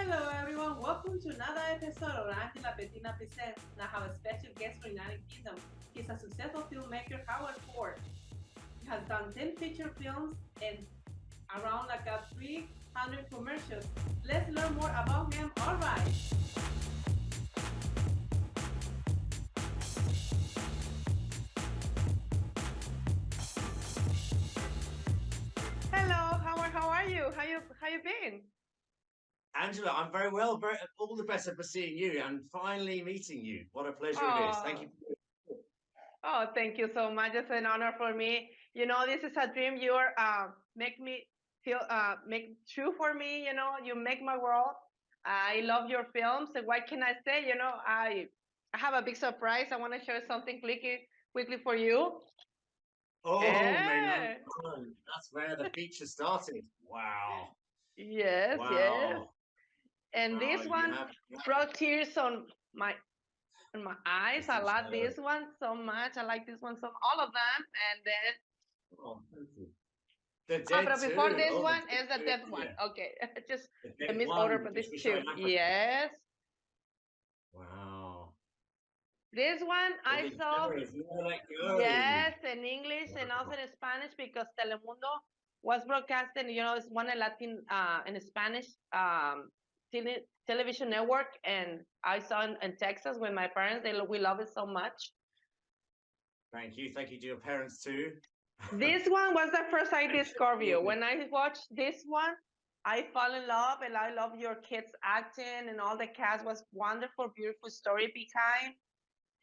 Hello everyone, welcome to another episode of Lapetina Presents. Now I have a special guest from the United Kingdom. He's a successful filmmaker, Howard Ford. He has done 10 feature films and around 300 commercials. Let's learn more about him. All right. Hello, Howard. How are you? How you been? Angela, I'm very well. All the better for seeing you and finally meeting you. What a pleasure it is. Thank you. Oh, thank you so much. It's an honor for me. You know, this is a dream. You're make me feel make true for me. You know, you make my world. I love your films. And what can I say? You know, I have a big surprise. I want to share something quickly for you. Oh, man, that's where the feature started. Wow. Yes, yes. Wow. And Wow, this one brought tears on my eyes. I love this one so much. I like this one so all of them. And then thank you. The Dead but before too. this one is the death one. Okay, just the misorder, but this two. Yes. Wow. This one I saw. Yes, in English and also in Spanish because Telemundo was broadcasting. You know, it's one in Latin in Spanish television network, and I saw in Texas with my parents. We love it so much. Thank you to your parents too. This one was the first I discovered you. When I watched this one, I fell in love, and I love your kids acting, and all the cast was wonderful, beautiful story behind.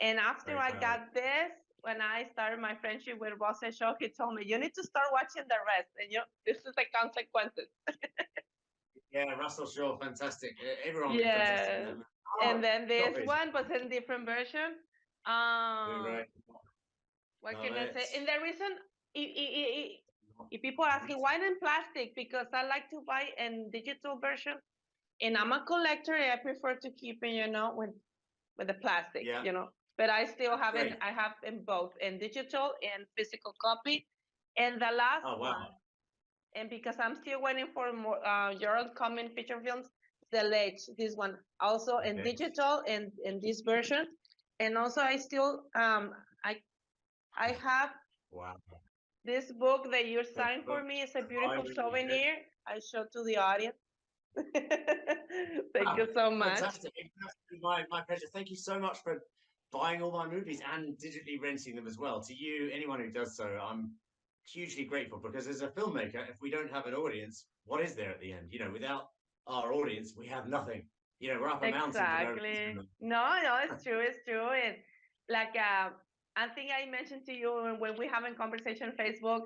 And after I got this, when I started my friendship with Osei, he told me, you need to start watching the rest. And this is the consequences. Yeah, Russell Shaw, fantastic. Everyone fantastic. And then this one was in different version. What can I say? And the reason, if people are asking, why in plastic? Because I like to buy in digital version. And I'm a collector. I prefer to keep it, with the plastic, But I still have it. I have in both, in digital and physical copy. And the last one, and because I'm still waiting for more your upcoming feature films, The Ledge, this one also in digital and in this version. And also I still I have this book that you signed for me. It's a beautiful souvenir. I show to the audience. Thank you so much. Fantastic. My pleasure. Thank you so much for buying all my movies and digitally renting them as well. To you, anyone who does so, I'm hugely grateful because as a filmmaker, if we don't have an audience, what is there at the end? Without our audience, we have nothing. We're up a mountain. Exactly. No, it's true. It's true. And like I think I mentioned to you when we have a conversation on Facebook,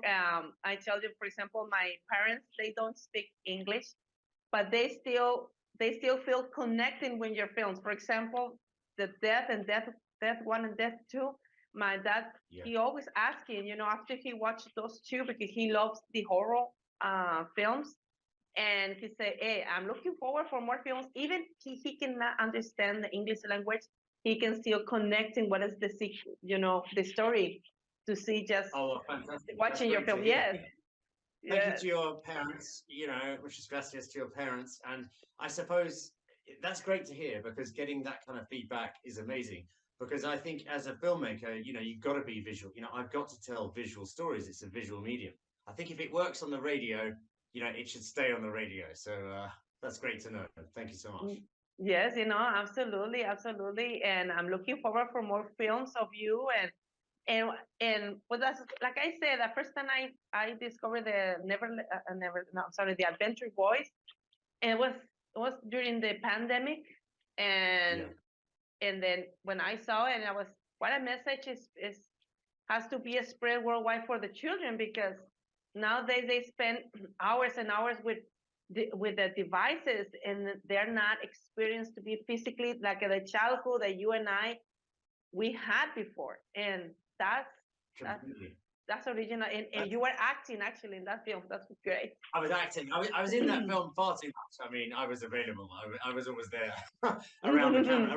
I tell you, for example, my parents, they don't speak English, but they still feel connecting with your films. For example, the Death and Death 1 and Death 2. My dad, he always asking, after he watched those two, because he loves the horror films, and he said, hey, I'm looking forward for more films. Even he cannot understand the English language, he can still connecting what is the the story to see just watching your film. Yes. Thank you to your parents, muchas gracias to your parents. And I suppose that's great to hear because getting that kind of feedback is amazing. Because I think as a filmmaker, you've got to be visual. I've got to tell visual stories. It's a visual medium. I think if it works on the radio, it should stay on the radio. So that's great to know. Thank you so much. Yes, absolutely, absolutely. And I'm looking forward for more films of you. And well, that's like I said, the first time I discovered the the Adventure Boys, and it was during the pandemic, and then when I saw it, I was, what a message is has to be spread worldwide for the children, because nowadays they spend hours and hours with the devices, and they're not experienced to be physically like the childhood that you and I we had before. And that's That's original, and you were acting actually in that film. That's great. I was acting. I was in that film far too much. I mean, I was available. I was always there around the camera.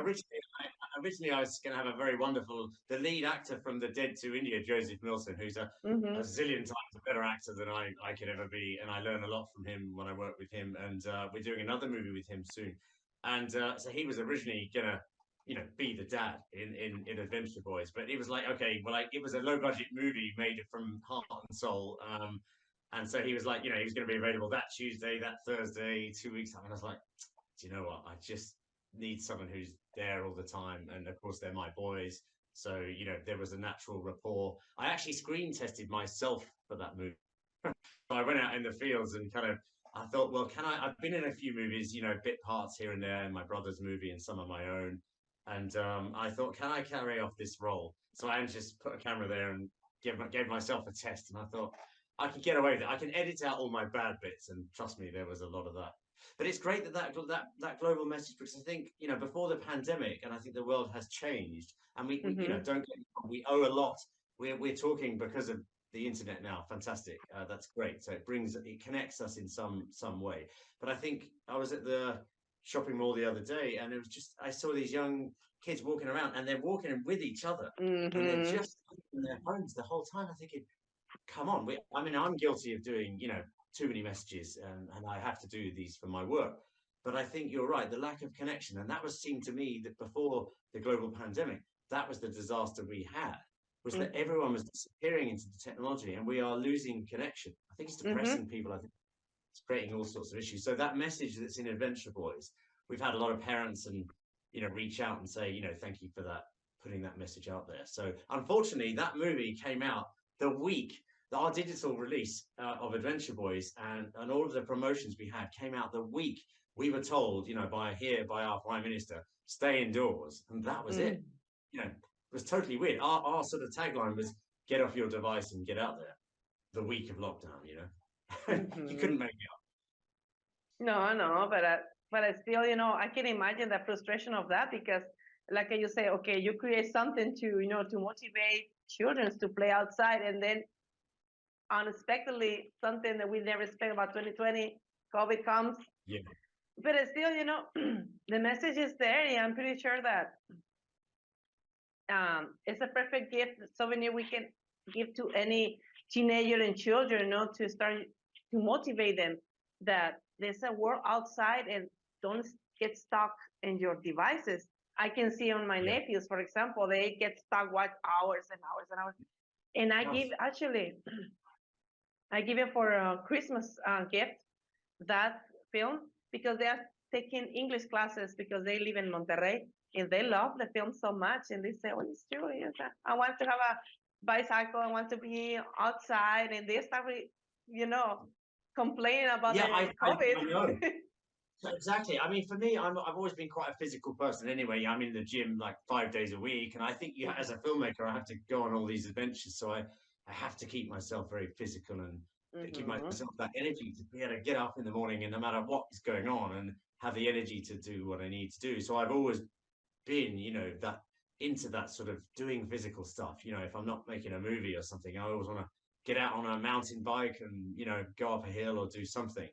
Originally, I was going to have a very wonderful, the lead actor from The Dead to India, Joseph Millson, who's a zillion times a better actor than I could ever be. And I learn a lot from him when I work with him. And we're doing another movie with him soon. And so he was originally going to, be the dad in Adventure Boys. But it was like, okay, well, it was a low budget movie made from heart and soul. And so he was like, he was going to be available that Tuesday, that Thursday, 2 weeks time. And I was like, do you know what? I just need someone who's there all the time. And of course, they're my boys. So, there was a natural rapport. I actually screen tested myself for that movie. So I went out in the fields and I thought, well, I've been in a few movies, bit parts here and there in my brother's movie and some of my own. And I thought, can I carry off this role? So I just put a camera there and gave myself a test. And I thought, I can get away with it. I can edit out all my bad bits. And trust me, there was a lot of that. But it's great that global message, because I think, before the pandemic, and I think the world has changed. And we don't get me wrong, we owe a lot. We're talking because of the internet now. Fantastic. That's great. So it connects us in some way. But I think I was at the shopping mall the other day, and it was just, I saw these young kids walking around, and they're walking with each other, and they're just on their phones the whole time. I'm thinking, come on. I'm guilty of doing, too many messages, and I have to do these for my work. But I think you're right, the lack of connection, and that was seen to me that before the global pandemic, that was the disaster we had, was that everyone was disappearing into the technology, and we are losing connection. I think it's depressing people. I think it's creating all sorts of issues. So that message that's in Adventure Boys, we've had a lot of parents and reach out and say, thank you for that, putting that message out there. So unfortunately, that movie came out the week that our digital release of Adventure Boys and all of the promotions we had came out the week we were told, by our Prime Minister, stay indoors, and that was it. It was totally weird. Our sort of tagline was, get off your device and get out there. The week of lockdown, you couldn't make it up. No, but I still, I can imagine the frustration of that, because like you say, okay, you create something to, to motivate children to play outside, and then unexpectedly something that we never expect about 2020, COVID comes. Yeah. But still, the message is there. And I'm pretty sure that it's a perfect gift, souvenir we can give to any teenager and children, to start to motivate them that there's a world outside, and don't get stuck in your devices. I can see on my nephews, for example, they get stuck watch hours and hours and hours. And I give it for a Christmas gift, that film, because they are taking English classes, because they live in Monterrey, and they love the film so much, and they say, "Oh, it's true. Yes, I want to have a bicycle. I want to be outside," and they start, complaining about the COVID. I know. Exactly. I mean, for me, I've always been quite a physical person anyway. I'm in the gym like 5 days a week, and I think as a filmmaker, I have to go on all these adventures, so I have to keep myself very physical and give myself that energy to be able to get up in the morning, and no matter what is going on, and have the energy to do what I need to do. So I've always been, that into that sort of doing physical stuff. If I'm not making a movie or something, I always want to get out on a mountain bike and, go up a hill or do something.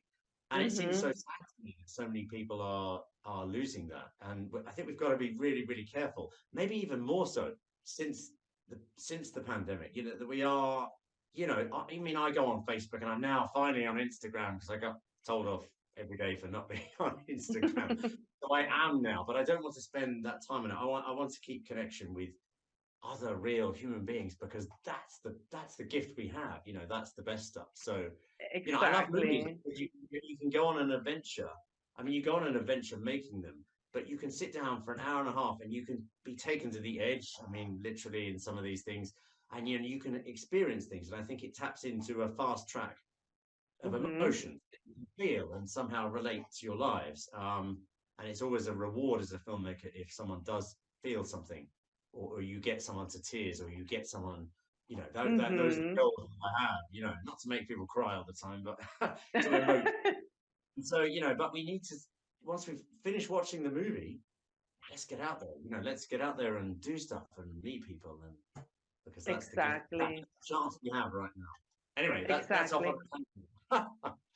And it seems so sad to me that so many people are losing that. And I think we've got to be really, really careful, maybe even more so since the pandemic, that we are, I go on Facebook, and I'm now finally on Instagram, because I got told off every day for not being on Instagram. So I am now, but I don't want to spend that time on it. I want to keep connection with other real human beings, because that's the gift we have. That's the best stuff. So exactly. I love movies. You can go on an adventure. I mean, you go on an adventure making them, but you can sit down for an hour and a half, and you can be taken to the edge. I mean, literally, in some of these things, and you can experience things. And I think it taps into a fast track of emotion that you can feel and somehow relate to your lives. And it's always a reward as a filmmaker if someone does feel something, or you get someone to tears, or you get someone, those are goals I have, not to make people cry all the time, but to emote. And so, but we need to, once we've finished watching the movie, let's get out there, let's get out there and do stuff and meet people. And because that's Exactly. the chance we have right now. Anyway, that's off Exactly. on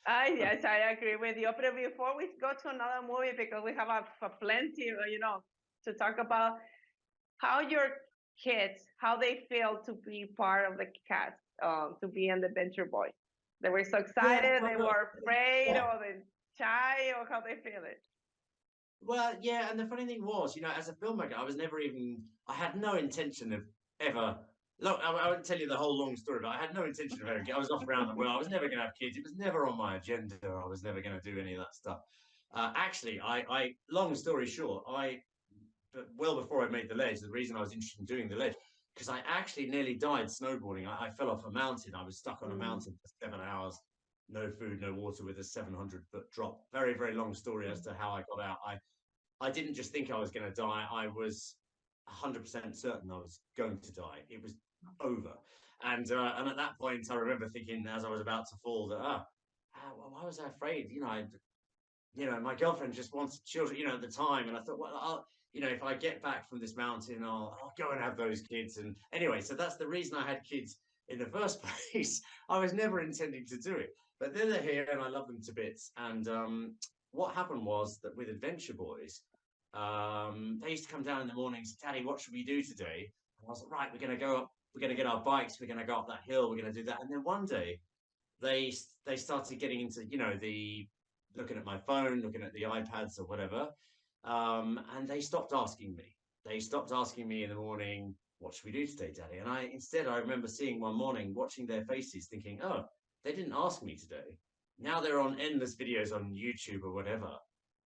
Yes, I agree with you. But before we go to another movie, because we have plenty, to talk about how your kids, how they feel to be part of the cast, to be in the Venture Boys. They were so Yeah, excited, well, they look, were afraid, yeah. or they shy, or how they feel it. Well, yeah, and the funny thing was, as a filmmaker, I had no intention of ever. Look, I won't tell you the whole long story, but I had no intention of ever. I was off around the world. I was never going to have kids. It was never on my agenda. I was never going to do any of that stuff. Actually, long story short, but well before I made the ledge, the reason I was interested in doing the ledge, because I actually nearly died snowboarding. I fell off a mountain. I was stuck on a mountain for 7 hours, no food, no water, with a 700-foot drop. Very, very long story as to how I got out. I didn't just think I was going to die. I was 100% certain I was going to die. It was over. And at that point, I remember thinking, as I was about to fall, that why was I afraid? My girlfriend just wanted children, at the time. And I thought, well, if I get back from this mountain, I'll go and have those kids. And anyway, so that's the reason I had kids in the first place. I was never intending to do it, but then they're here and I love them to bits. And what happened was that with Adventure Boys, they used to come down in the mornings, Daddy, what should we do today? And I was like, right, we're going to go up, we're going to get our bikes, we're going to go up that hill, we're going to do that. And then one day they started getting into, the looking at my phone, looking at the iPads or whatever. And they stopped asking me. They stopped asking me in the morning, what should we do today, Daddy? And I remember seeing one morning, watching their faces, thinking, oh, they didn't ask me today. Now they're on endless videos on YouTube or whatever.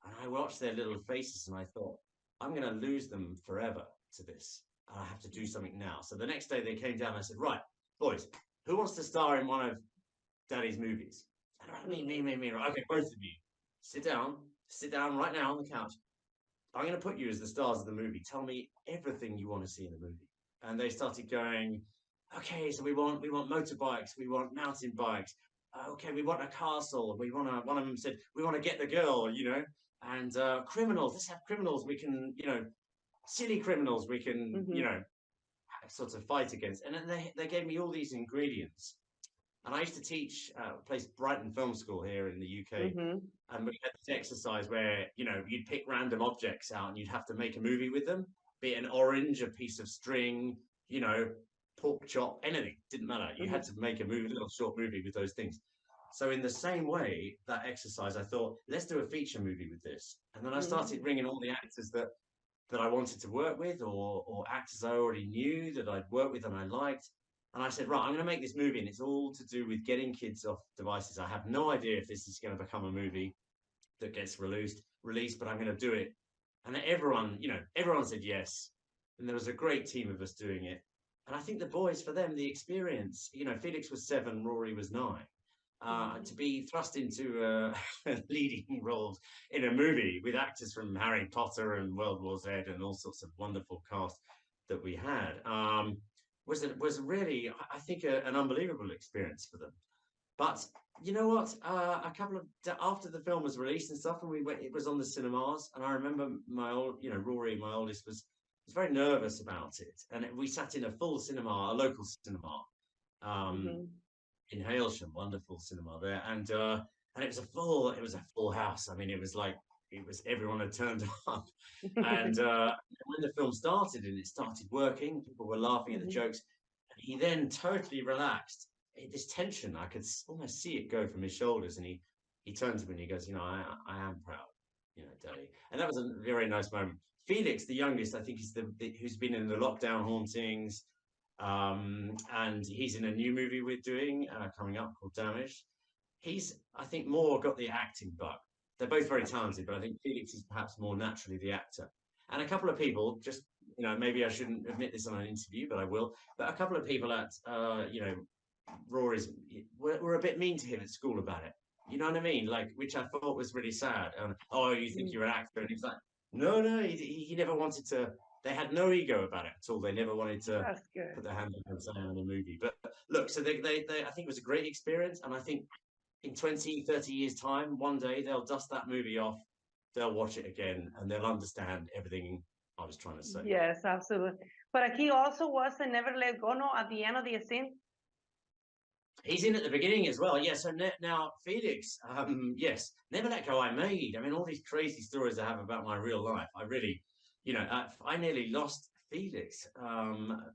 And I watched their little faces and I thought, I'm going to lose them forever to this. I have to do something now. So the next day they came down and I said, right, boys, who wants to star in one of Daddy's movies? Me. Okay, both of you. Sit down right now on the couch. I'm going to put you as the stars of the movie. Tell me everything you want to see in the movie. And they started going, okay, so we want motorbikes, we want mountain bikes. Okay, we want a castle. One of them said, we want to get the girl, and criminals. Let's have criminals. We can, silly criminals. We can, sort of fight against. And then they gave me all these ingredients. And I used to teach a place, Brighton Film School here in the UK. And we had this exercise where, you'd pick random objects out and you'd have to make a movie with them, be it an orange, a piece of string, pork chop, anything, didn't matter. You had to make a little short movie with those things. So in the same way, that exercise, I thought, let's do a feature movie with this. And then I started ringing all the actors that I wanted to work with, or actors I already knew that I'd worked with and I liked. And I said, right, I'm going to make this movie, and it's all to do with getting kids off devices. I have no idea if this is going to become a movie that gets released, but I'm going to do it. And everyone said yes. And there was a great team of us doing it. And I think the boys, for them, the experience, Felix was 7, Rory was 9. To be thrust into leading roles in a movie with actors from Harry Potter and World War Z and all sorts of wonderful cast that we had, was really, I think, an unbelievable experience for them. But you know what? A couple of after the film was released and stuff, and it was on the cinemas, and I remember Rory, my oldest, was very nervous about it, and we sat in a full cinema, a local cinema, in Hailsham, wonderful cinema there, and it was a full house. I mean, it was everyone had turned up, and when the film started and it started working, people were laughing at the jokes, and he then totally relaxed. This tension, I could almost see it go from his shoulders, and he turned to me and he goes, I am proud, Daddy. And that was a very nice moment. Felix, the youngest, I think, is who's been in the Lockdown Hauntings, and he's in a new movie we're doing coming up called Damaged. He's, I think, more got the acting bug. They're both very talented, but I think Felix is perhaps more naturally the actor. And a couple of people, just, maybe I shouldn't admit this on an interview, but I will. But a couple of people at, Rory's were a bit mean to him at school about it. You know what I mean? Like, which I thought was really sad. You think you're an actor? And he's like, no, he never wanted to. They had no ego about it at all. They never wanted to put their hand on something in a movie. But look, so they I think it was a great experience. And I think in 20, 30 years' time, one day they'll dust that movie off, they'll watch it again, and they'll understand everything I was trying to say. Yes, absolutely. But he also was a Never Let Go, no, at the end of the scene. He's in at the beginning as well. Yeah. So now Felix, yes, Never Let Go. I made. I mean, all these crazy stories I have about my real life. I really, I nearly lost Felix.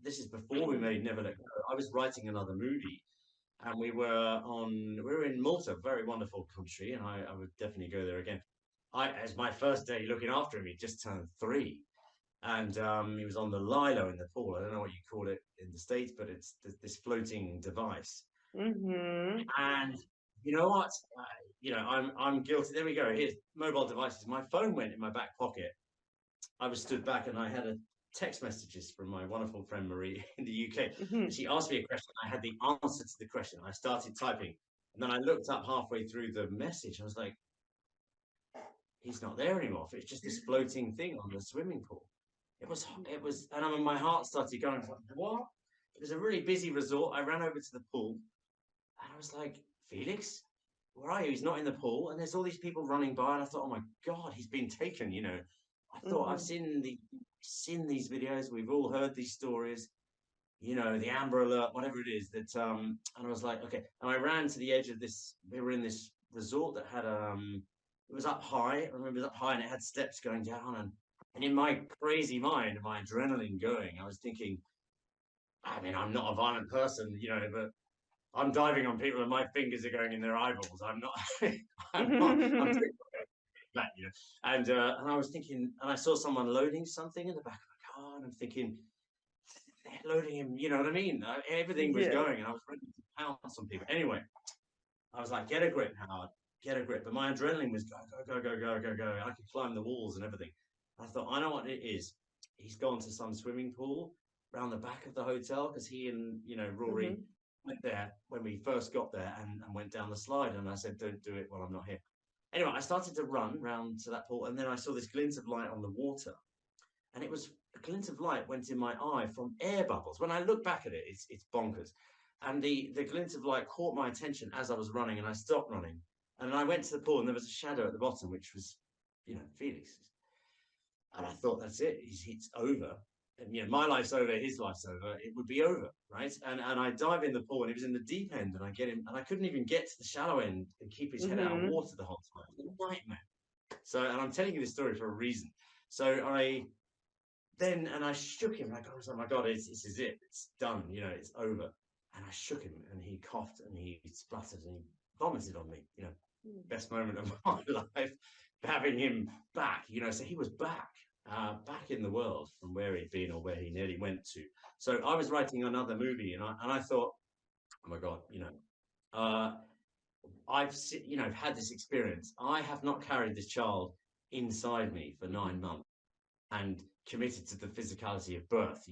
This is before we made Never Let Go. I was writing another movie, and we were in Malta, very wonderful country, and I would definitely go there again. As my first day looking after him, he just turned 3, and he was on the lilo in the pool. I don't know what you call it in the States, but it's this floating device. Mm-hmm. And you know what? I'm guilty. There we go. Here's mobile devices. My phone went in my back pocket. I was stood back, and I had a text messages from my wonderful friend Marie in the UK. Mm-hmm. And she asked me a question. I had the answer to the question. I started typing, and then I looked up halfway through the message. I was like, he's not there anymore. It's just this floating thing on the swimming pool. It was, and I mean, my heart started going. Like, what? It was a really busy resort. I ran over to the pool, and I was like, Felix, where are you? He's not in the pool. And there's all these people running by, and I thought, oh my God, he's been taken. I thought I've seen these videos. We've all heard these stories. The Amber Alert, whatever it is. That and I was like, okay. And I ran to the edge of this. We were in this resort that had it was up high. I remember it was up high, and it had steps going down. And in my crazy mind, my adrenaline going, I was thinking, I mean, I'm not a violent person, but I'm diving on people and my fingers are going in their eyeballs. I'm not, I'm that, and I was thinking, and I saw someone loading something in the back of the car, and I'm thinking, they're loading him, you know what I mean? Everything was going, and I was ready to pounce on people. Anyway, I was like, get a grip, Howard, get a grip. But my adrenaline was go, go, go, go, go, go, go. I could climb the walls and everything. I thought, I know what it is. He's gone to some swimming pool around the back of the hotel, because he and Rory went there when we first got there, and went down the slide. And I said, don't do it while I'm not here. Anyway, I started to run round to that pool, and then I saw this glint of light on the water, and it was a glint of light went in my eye from air bubbles. When I look back at it, it's bonkers. And the glint of light caught my attention as I was running, and I stopped running, and I went to the pool, and there was a shadow at the bottom, which was Felix. And I thought, that's it, it's over. And my life's over, his life's over, it would be over, right? And I dive in the pool, and he was in the deep end, and I get him, and I couldn't even get to the shallow end and keep his head out of water the whole time. It was a nightmare. So, and I'm telling you this story for a reason. So I shook him, and I was like, oh my God, this is it, it's done, it's over. And I shook him, and he coughed, and he spluttered, and he vomited on me, best moment of my life, having him back, so he was back in the world from where he'd been, or where he nearly went to. So I was writing another movie, and I thought, oh my God, I've had this experience. I have not carried this child inside me for 9 months and committed to the physicality of birth,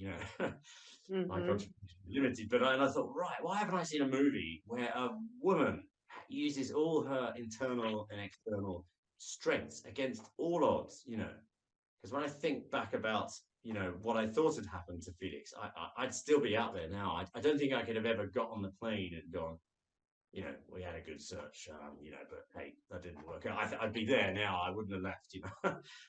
my contribution is limited. But I thought, right, why haven't I seen a movie where a woman uses all her internal and external strengths against all odds, because when I think back about, what I thought had happened to Felix, I'd still be out there now. I don't think I could have ever got on the plane and gone, we had a good search, but hey, that didn't work out. I'd be there now. I wouldn't have left,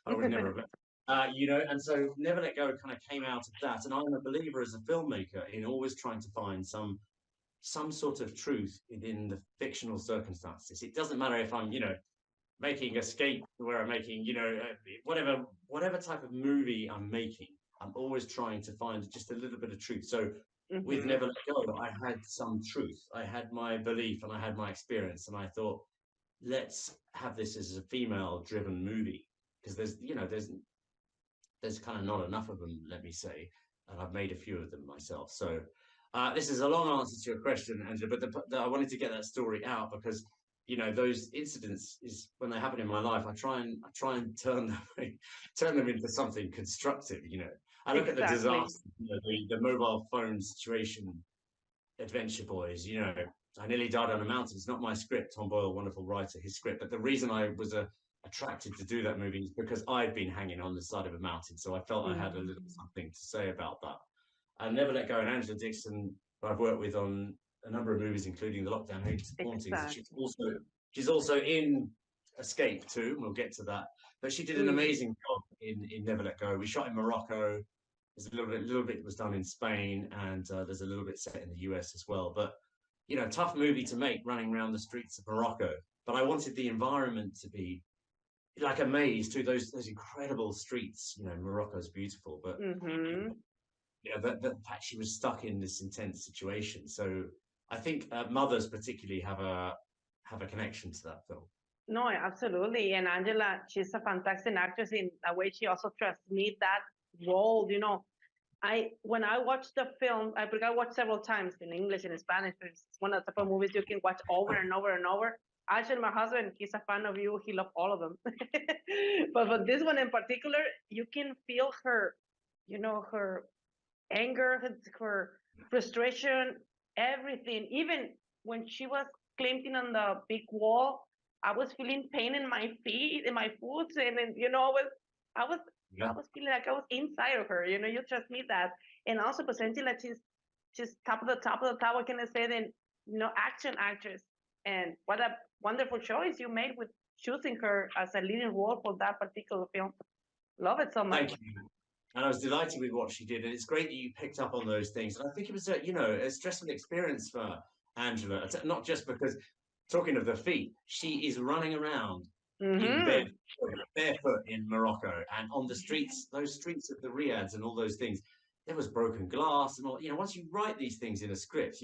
I would never have left. And so Never Let Go kind of came out of that. And I'm a believer as a filmmaker in always trying to find some sort of truth within the fictional circumstances. It doesn't matter if I'm, making Escape, where I'm making, whatever type of movie I'm making, I'm always trying to find just a little bit of truth. So with Never Let Go, I had some truth. I had my belief, and I had my experience, and I thought, let's have this as a female-driven movie, because there's kind of not enough of them, let me say, and I've made a few of them myself. So this is a long answer to your question, Angela, but I wanted to get that story out, because those incidents, is when they happen in my life, I try and turn them into something constructive. I look at the disaster, the mobile phone situation, Adventure Boys. I nearly died on a mountain. It's not my script. Tom Boyle, wonderful writer, his script. But the reason I was attracted to do that movie is because I'd been hanging on the side of a mountain, so I felt I had a little something to say about that. And Never Let Go, and Angela Dixon, who I've worked with on a number of movies, including the Lockdown Hauntings. She's also in Escape too, and we'll get to that. But she did an amazing job in Never Let Go. We shot in Morocco. There's a little bit was done in Spain, and there's a little bit set in the US as well. But tough movie to make, running around the streets of Morocco. But I wanted the environment to be like a maze through those incredible streets. Morocco's beautiful, but the fact she was stuck in this intense situation. So I think mothers particularly have a connection to that film. No, absolutely. And Angela, she's a fantastic actress in a way she also transmits that role. When I watched the film, I watched several times in English and in Spanish. It's one of the type of movies you can watch over and over and over. Actually, my husband, he's a fan of you. He loved all of them. But for this one in particular, you can feel her, her anger, her frustration, everything. Even when she was climbing on the big wall, I was feeling pain in my feet, in my foot, and then, I was feeling like I was inside of her. You trust me that, and also presenting like she's top of the top. What can I say? Then action actress, and what a wonderful choice you made with choosing her as a leading role for that particular film. Love it so much. Thank you. And I was delighted with what she did, and it's great that you picked up on those things. And I think it was a stressful experience for Angela, not just because, talking of the feet, she is running around in barefoot in Morocco, and on the streets, those streets of the riads and all those things, there was broken glass and all. Once you write these things in a script,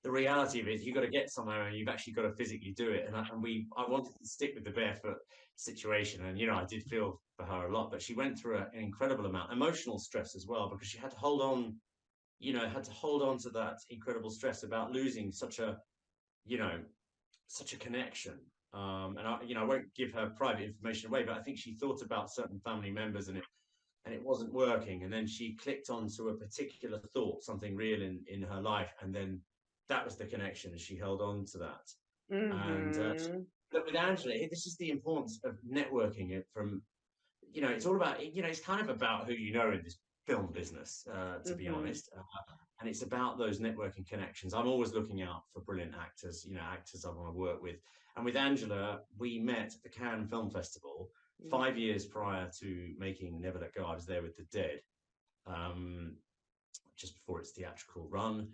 the reality of it is you've got to get somewhere and you've actually got to physically do it. And I wanted to stick with the barefoot situation, and I did feel for her a lot, but she went through an incredible amount emotional stress as well, because she had to hold on to that incredible stress about losing such a connection. And I won't give her private information away, but I think she thought about certain family members, and it wasn't working. And then she clicked onto a particular thought, something real in her life, and then that was the connection, and she held on to that. And but with Angela, this is the importance of networking. It from it's all about it's kind of about who you know in this film business, to be honest. And it's about those networking connections. I'm always looking out for brilliant actors, actors I want to work with. And with Angela, we met at the Cannes Film Festival 5 years prior to making Never Let Go. I was there with The Dead, just before its theatrical run,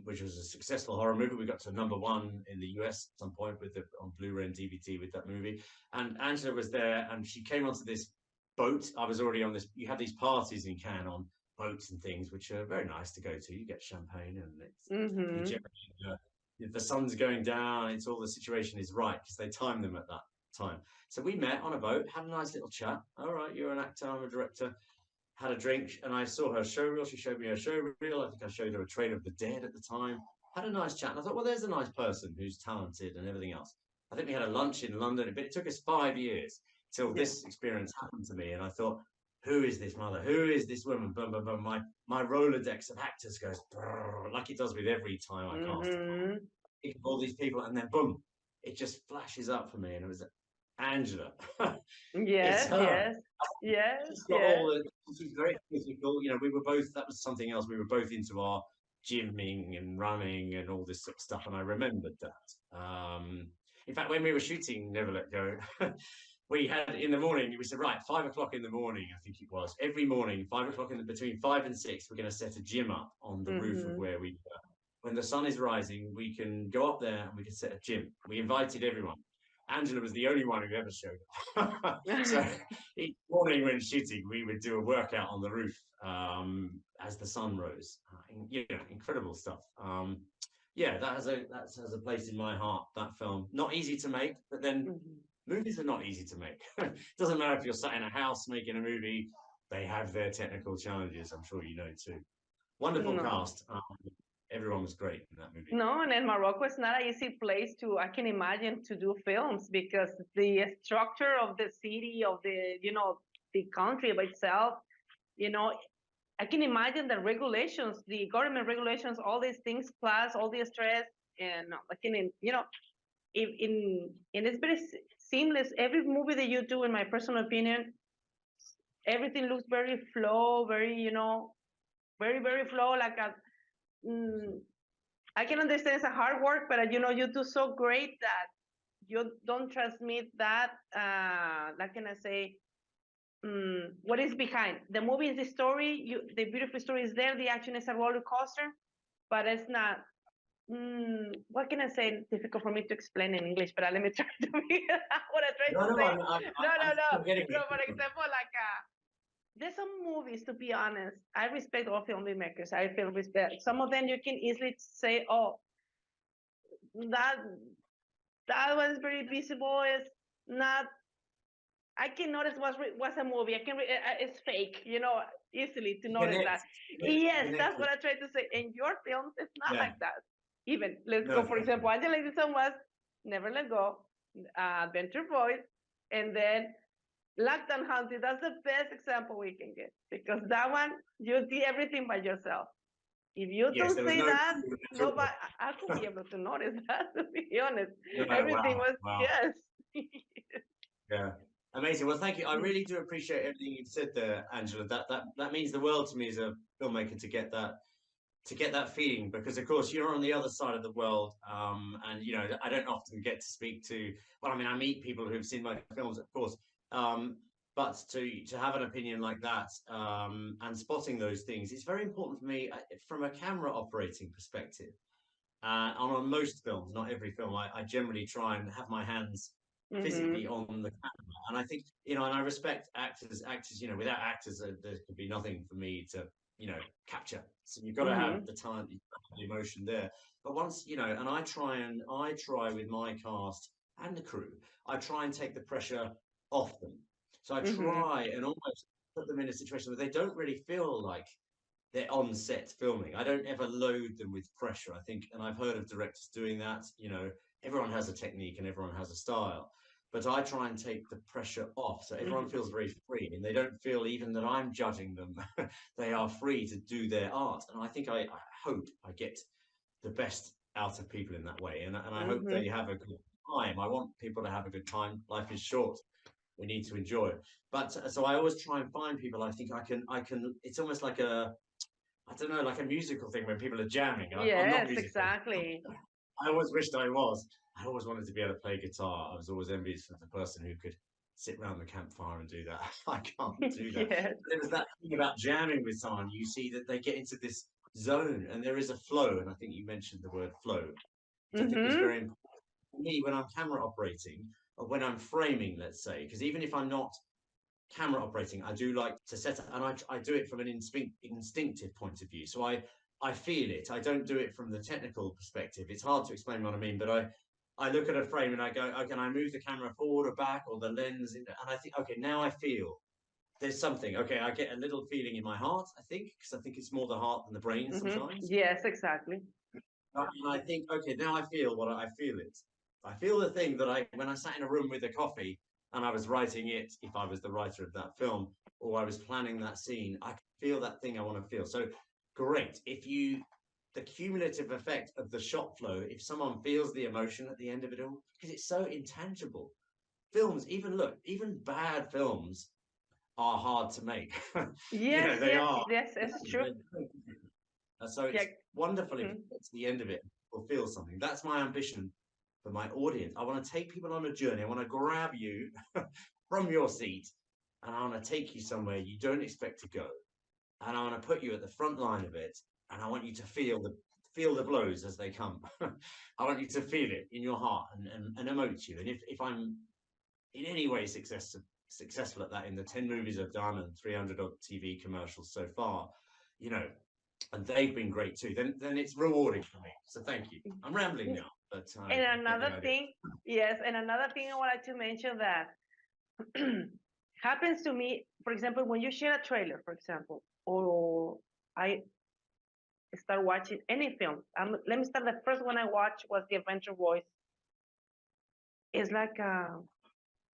which was a successful horror movie. We got to #1 in the US at some point on Blu-ray and DVD with that movie. And Angela was there, and she came onto this boat. I was already on this. You have these parties in Cannes on boats and things, which are very nice to go to. You get champagne, and it's the sun's going down. It's all, the situation is right because they time them at that time. So we met on a boat, had a nice little chat. All right, you're an actor, I'm a director. Had a drink, and I saw her showreel. She showed me her showreel. I think I showed her a trailer of The Dead at the time. Had a nice chat, and I thought, well, there's a nice person who's talented and everything else. I think we had a lunch in London, but it took us 5 years till this experience happened to me, and I thought, who is this mother? Who is this woman? Boom, boom, boom. My Rolodex of actors goes like it does with every time I cast. Think of all these people, and then boom, it just flashes up for me, and it was Angela. Yes. She's very physical. We were both. That was something else. We were both into our gymming and running and all this sort of stuff, and I remembered that. In fact, when we were shooting Never Let Go, we had in the morning. We said, right, 5 o'clock in the morning. I think it was every morning, 5 o'clock between 5 and 6. We're going to set a gym up on the roof of where we were. When the sun is rising, we can go up there and we can set a gym. We invited everyone. Angela was the only one who ever showed up. So each morning when shooting, we would do a workout on the roof as the sun rose. Incredible stuff. That has a place in my heart, that film. Not easy to make, but then movies are not easy to make. Doesn't matter if you're sat in a house making a movie, they have their technical challenges. I'm sure you know too. Wonderful cast. Everyone was great in that movie. No, and Morocco is not an easy place I can imagine, to do films, because the structure of the city, of the country by itself, I can imagine the regulations, the government regulations, all these things, plus all the stress, and it's very seamless. Every movie that you do, in my personal opinion, everything looks very flow, very, very, very flow, like I can understand it's a hard work, but you do so great that you don't transmit that, how can I say, what is behind. The movie is the story, the beautiful story is there, the action is a roller coaster, but it's not, what can I say? Difficult for me to explain in English, but let me try to figure out what I try to say. No. For example, like, there's some movies, to be honest, I respect all filmmakers. I feel respect. Some of them you can easily say, oh, that was very visible. It's not. I can notice was a movie. I can. It's fake. Easily to notice that. Yes, that's what I try to say. In your films, it's not like that. Even let's go, for example, Angela Dixon was Never Let Go, Adventure Boys, and then Lockdown Hauntings. That's the best example we can get, because that one you did everything by yourself. If you don't say that, nobody, I could be able to notice that, to be honest. Everything was, yes. Yeah. Amazing. Well, thank you. I really do appreciate everything you said there, Angela. That means the world to me as a filmmaker to get that feeling, because of course you're on the other side of the world, and I don't often get to speak to. Well, I mean, I meet people who've seen my films, of course, but to have an opinion like that, and spotting those things, it's very important for me from a camera operating perspective. On most films, not every film, I generally try and have my hands physically on the camera, and I think and I respect actors. Without actors, there could be nothing for me to capture. So you've got to have the talent, the emotion there. But once and I try with my cast and the crew, I try and take the pressure off them. So I try and almost put them in a situation where they don't really feel like they're on set filming. I don't ever load them with pressure. I think, and I've heard of directors doing that. Everyone has a technique and everyone has a style, but I try and take the pressure off, so everyone feels very free, and they don't feel even that I'm judging them. They are free to do their art, and I think I hope I get the best out of people in that way, and I hope they have a good time. I want people to have a good time. Life is short. We need to enjoy it. But so I always try and find people. I think I can. It's almost like I don't know, like a musical thing when people are jamming. Yes, I'm not musical. Exactly. I always wished I was. I always wanted to be able to play guitar. I was always envious of the person who could sit around the campfire and do that. I can't do that. Yes. There was that thing about jamming with someone. You see that they get into this zone and there is a flow. And I think you mentioned the word flow, which I think is very important for me when I'm camera operating, or when I'm framing, let's say, because even if I'm not camera operating, I do like to set up, and I do it from an instinctive point of view. So I feel it. I don't do it from the technical perspective. It's hard to explain what I mean, but I look at a frame and I go, okay, can I move the camera forward or back, or the lens, and I think, okay, now I feel there's something. Okay, I get a little feeling in my heart, I think, because I think it's more the heart than the brain sometimes. Yes, exactly. And I think, okay, now I feel what I feel it. I feel the thing that when I sat in a room with a coffee and I was writing it, if I was the writer of that film, or I was planning that scene, I feel that thing I want to feel. So great. The cumulative effect of the shot flow, if someone feels the emotion at the end of it all, because it's so intangible. Films, even bad films are hard to make. Yes, they are. Yes, it's true. So it's wonderful if you get to the end of it and people feel something. That's my ambition for my audience. I want to take people on a journey. I want to grab you from your seat and I want to take you somewhere you don't expect to go. And I want to put you at the front line of it. And I want you to feel the blows as they come. I want you to feel it in your heart and emote you. And if I'm in any way successful at that in the 10 movies I've done and 300 odd TV commercials so far, and they've been great too, then it's rewarding for me. So thank you. I'm rambling now. But and another thing, another thing I wanted to mention that happens to me, for example, when you share a trailer, for example, or I start watching any film. Let me start. The first one I watched was The Adventure Boys. It's like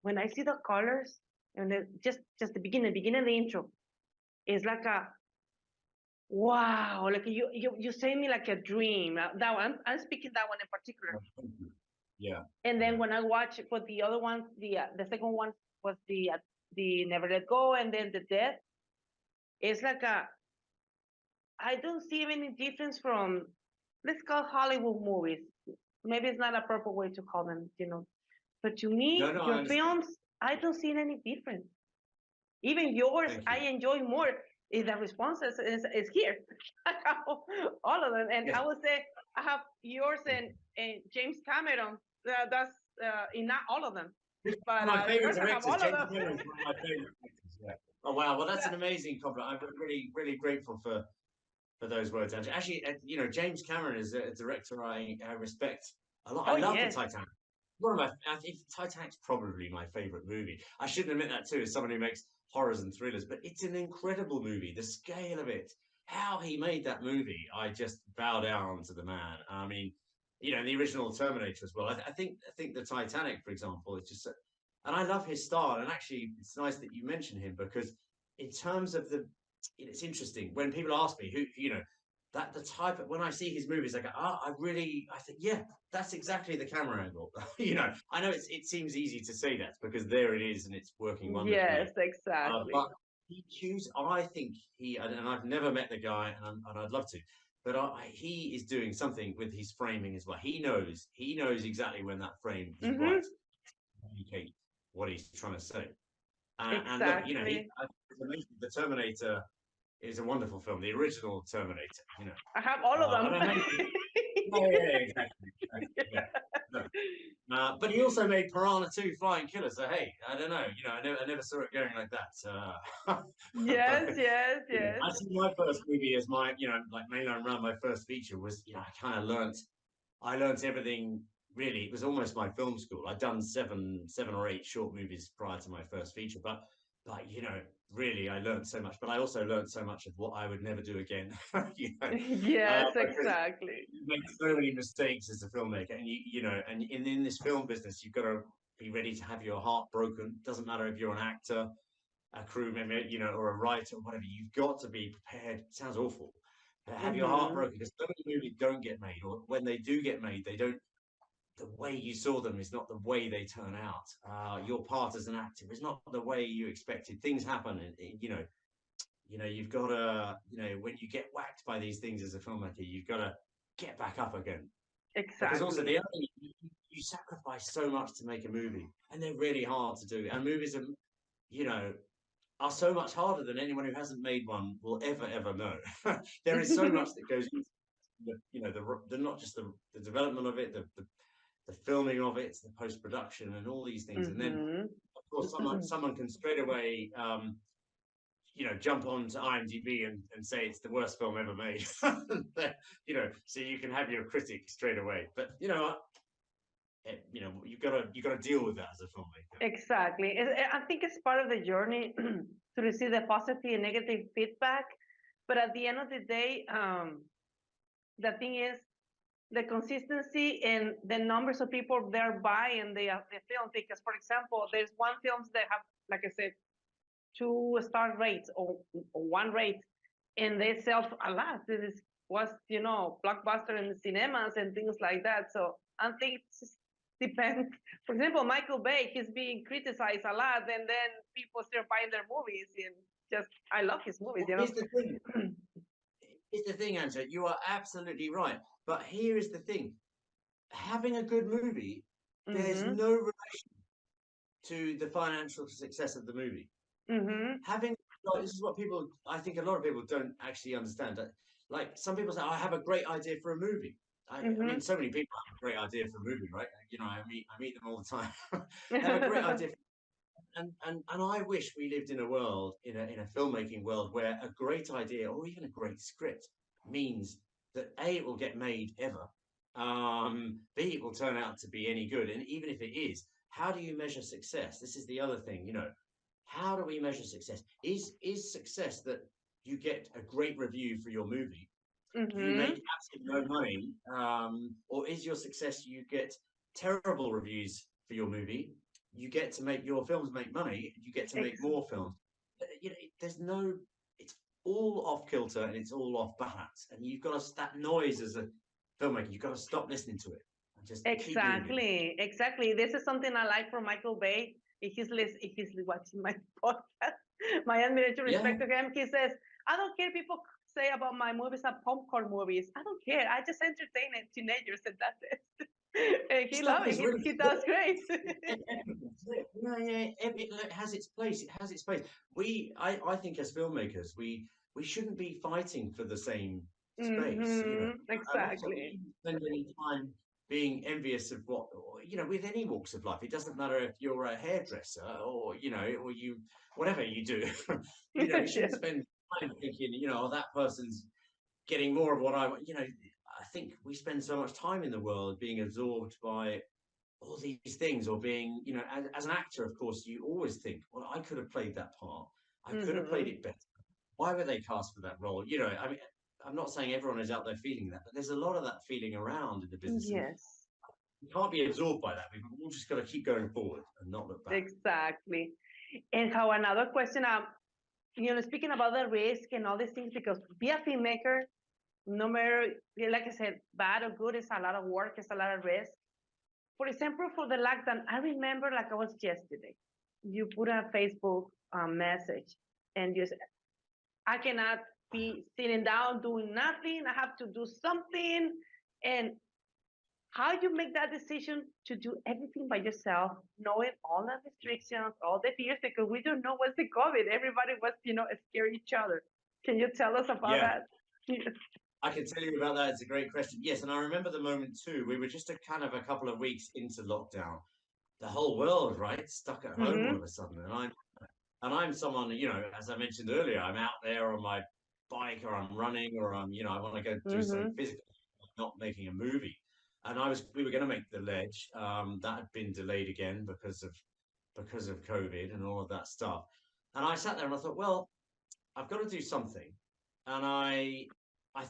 when I see the colors and just the beginning of the intro, it's like a wow, like you say me like a dream. That one, I'm speaking that one in particular. Yeah. And then when I watch for the other ones, the second one was the Never Let Go, and then the Death. It's like I don't see any difference from, let's call Hollywood movies. Maybe it's not a proper way to call them, But to me, No, I your understand. films, I don't see any difference. Even yours, Thank I you. enjoy more. Is the response is here. I have all of them, and Yes. I would say I have yours and James Cameron. That's in not all of them, but One of my favorite yours I have directors, all of James them. Cameron, is one of my favorite directors. Yeah. Oh wow, well that's Yeah. an amazing compliment. I'm really, really grateful for those words. Actually, you know, James Cameron is a director I respect a lot. I Oh love the yes. Titanic. One of my, I think Titanic's probably my favorite movie. I shouldn't admit that too, as someone who makes horrors and thrillers, but it's an incredible movie. The scale of it, how he made that movie, I just bow down to the man. I mean, you know, the original Terminator as well. I think the Titanic, for example, is just, and I love his style. And actually, it's nice that you mention him because in terms of the, it's interesting when people ask me who, you know, that the type of, when I see his movies, I go, I think, yeah, that's exactly the camera angle. You know, I know it seems easy to say that because there it is and it's working wonderfully. Yes, exactly. But he choose, I think and I've never met the guy, and I'd love to, but he is doing something with his framing as well. He knows exactly when that frame is right Mm-hmm. to communicate what he's trying to say. And look, you know, Exactly. the Terminator is a wonderful film, the original Terminator. You know, I have all of and them. I made, yeah, exactly, yeah. No. But he also made Piranha 2 Flying Killer. So hey, I don't know. You know, I never saw it going like that. Yes, But yes, you know, yes. I see my first movie as my, you know, like mainline run. My first feature was, you know, I learned everything. Really, it was almost my film school. I'd done seven or eight short movies prior to my first feature, but you know, really, I learned so much. But I also learned so much of what I would never do again. You know, Yes, because exactly. you make so many mistakes as a filmmaker, and you know, and in this film business, you've got to be ready to have your heart broken. Doesn't matter if you're an actor, a crew member, you know, or a writer, or whatever. You've got to be prepared. It sounds awful. Have your heart Mm-hmm. broken because so many movies don't get made, or when they do get made, they don't. The way you saw them is not the way they turn out. Your part as an actor is not the way you expected. Things happen, and you know, you've got to, you know, when you get whacked by these things as a filmmaker, you've got to get back up again. Because also Exactly. the other thing, you sacrifice so much to make a movie, and they're really hard to do. And movies are, you know, are so much harder than anyone who hasn't made one will ever know. There is so much that goes into you know, the not just the development of it, the filming of it, the post production, and all these things. And then, Mm-hmm. of course, someone can straight away, you know, jump onto IMDb and say it's the worst film ever made. You know, so you can have your critic straight away. But you know, you got to deal with that as a filmmaker. Exactly. I think it's part of the journey to receive the positive and negative feedback. But at the end of the day, the thing is the consistency and the numbers of people there buying the film. Because, for example, there's one films that have, like I said, 2-star rates or one rate, and they sell a lot. This was, you know, blockbuster in the cinemas and things like that. So I think it just depends. For example, Michael Bay, he's being criticized a lot, and then people still buying their movies. And just, I love his movies, Well, you know. here's the thing. Here's the thing, Angela. You are absolutely right. But here is the thing: having a good movie, there's Mm-hmm. no relation to the financial success of the movie. Mm-hmm. Having like, this is what people, I think a lot of people don't actually understand. That, like some people say, I have a great idea for a movie. I Mm-hmm. mean, so many people have a great idea for a movie, right? You know, I meet them all the time. They have a great idea, and I wish we lived in a world, in a filmmaking world, where a great idea or even a great script means that A, it will get made ever, B, it will turn out to be any good, and even if it is, how do you measure success? This is the other thing, you know. How do we measure success? Is success that you get a great review for your movie, you Mm-hmm. make absolutely no money, or is your success you get terrible reviews for your movie, you get to make your films make money, you get to make more films. You know, there's no, it's all off kilter and it's all off balance, and you've got to that noise as a filmmaker. You've got to stop listening to it and just keep moving. Exactly, exactly. This is something I like from Michael Bay. If he's watching my podcast, my admiration, Yeah, respect to him. He says, "I don't care people say about my movies are popcorn movies. I don't care. I just entertain it, teenagers, and that's it." And he Stuff loves is it. really He does great. it has its place. It has its place. I think as filmmakers, we shouldn't be fighting for the same space. You know, and also we Exactly. shouldn't spend any time being envious of what, you know, with any walks of life. It doesn't matter if you're a hairdresser or, you know, or you, whatever you do. You know, we shouldn't Yes. spend time thinking, you know, oh, that person's getting more of what I want. You know, I think we spend so much time in the world being absorbed by all these things, or being, you know, as an actor, of course, you always think, well, I could have played that part. I could have played Hmm. it better. Why were they cast for that role? You know, I mean, I'm not saying everyone is out there feeling that, but there's a lot of that feeling around in the business, and Yes, we can't be absorbed by that. We've all just got to keep going forward and not look back. exactly. And how another question, speaking about the risk and all these things, because be a filmmaker, no matter, like I said, bad or good, it's a lot of work, it's a lot of risk. For example, for the lockdown, I remember like I was yesterday. You put a Facebook message and you said, I cannot be sitting down doing nothing. I have to do something. And how you make that decision to do everything by yourself, knowing all the restrictions, all the fears, because we don't know what's the COVID. Everybody was, scare each other. Can you tell us about Yeah, that? I can tell you about that. It's a great question. Yes, and I remember the moment too. We were just a couple of weeks into lockdown. The whole world, right, stuck at home all Mm-hmm. of a sudden, and I'm someone, you know, as I mentioned earlier, I'm out there on my bike, or I'm running, or I'm, you know, I want to go do something Mm-hmm. physical, not making a movie. And we were going to make The Ledge. That had been delayed again because of COVID and all of that stuff. And I sat there and I thought, well, I've got to do something. And I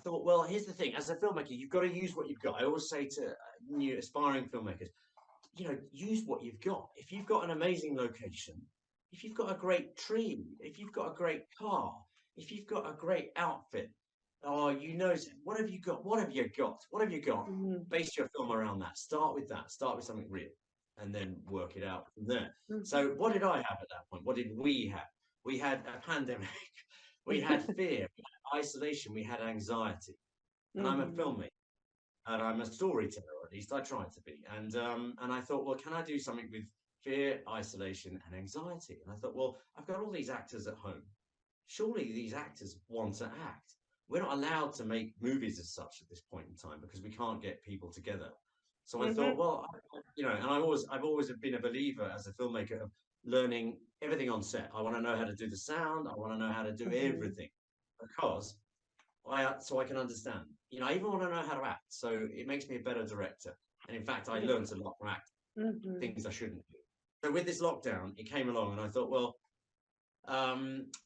thought, well, here's the thing: as a filmmaker, you've got to use what you've got. I always say to new aspiring filmmakers, you know, use what you've got. If you've got an amazing location, if you've got a great tree, if you've got a great car, if you've got a great outfit, or you know, what have you got? What have you got? What have you got? Mm-hmm. Base your film around that. Start with that. Start with something real, and then work it out from there. So, what did I have at that point? What did we have? We had a pandemic. We had fear. We had isolation. We had anxiety. And I'm a Mm-hmm. filmmaker, and I'm a storyteller, or at least I try to be. And I thought, well, can I do something with fear, isolation, and anxiety? And I thought, well, I've got all these actors at home. Surely these actors want to act. We're not allowed to make movies as such at this point in time because we can't get people together. So I thought, Mm-hmm. well, you know, and I've always been a believer as a filmmaker of learning everything on set. I want to know how to do the sound. I want to know how to do Mm-hmm. everything because so I can understand. You know, I even want to know how to act. So it makes me a better director. And in fact, I learned a lot from acting, Mm-hmm. things I shouldn't do. So with this lockdown, it came along, and I thought, well,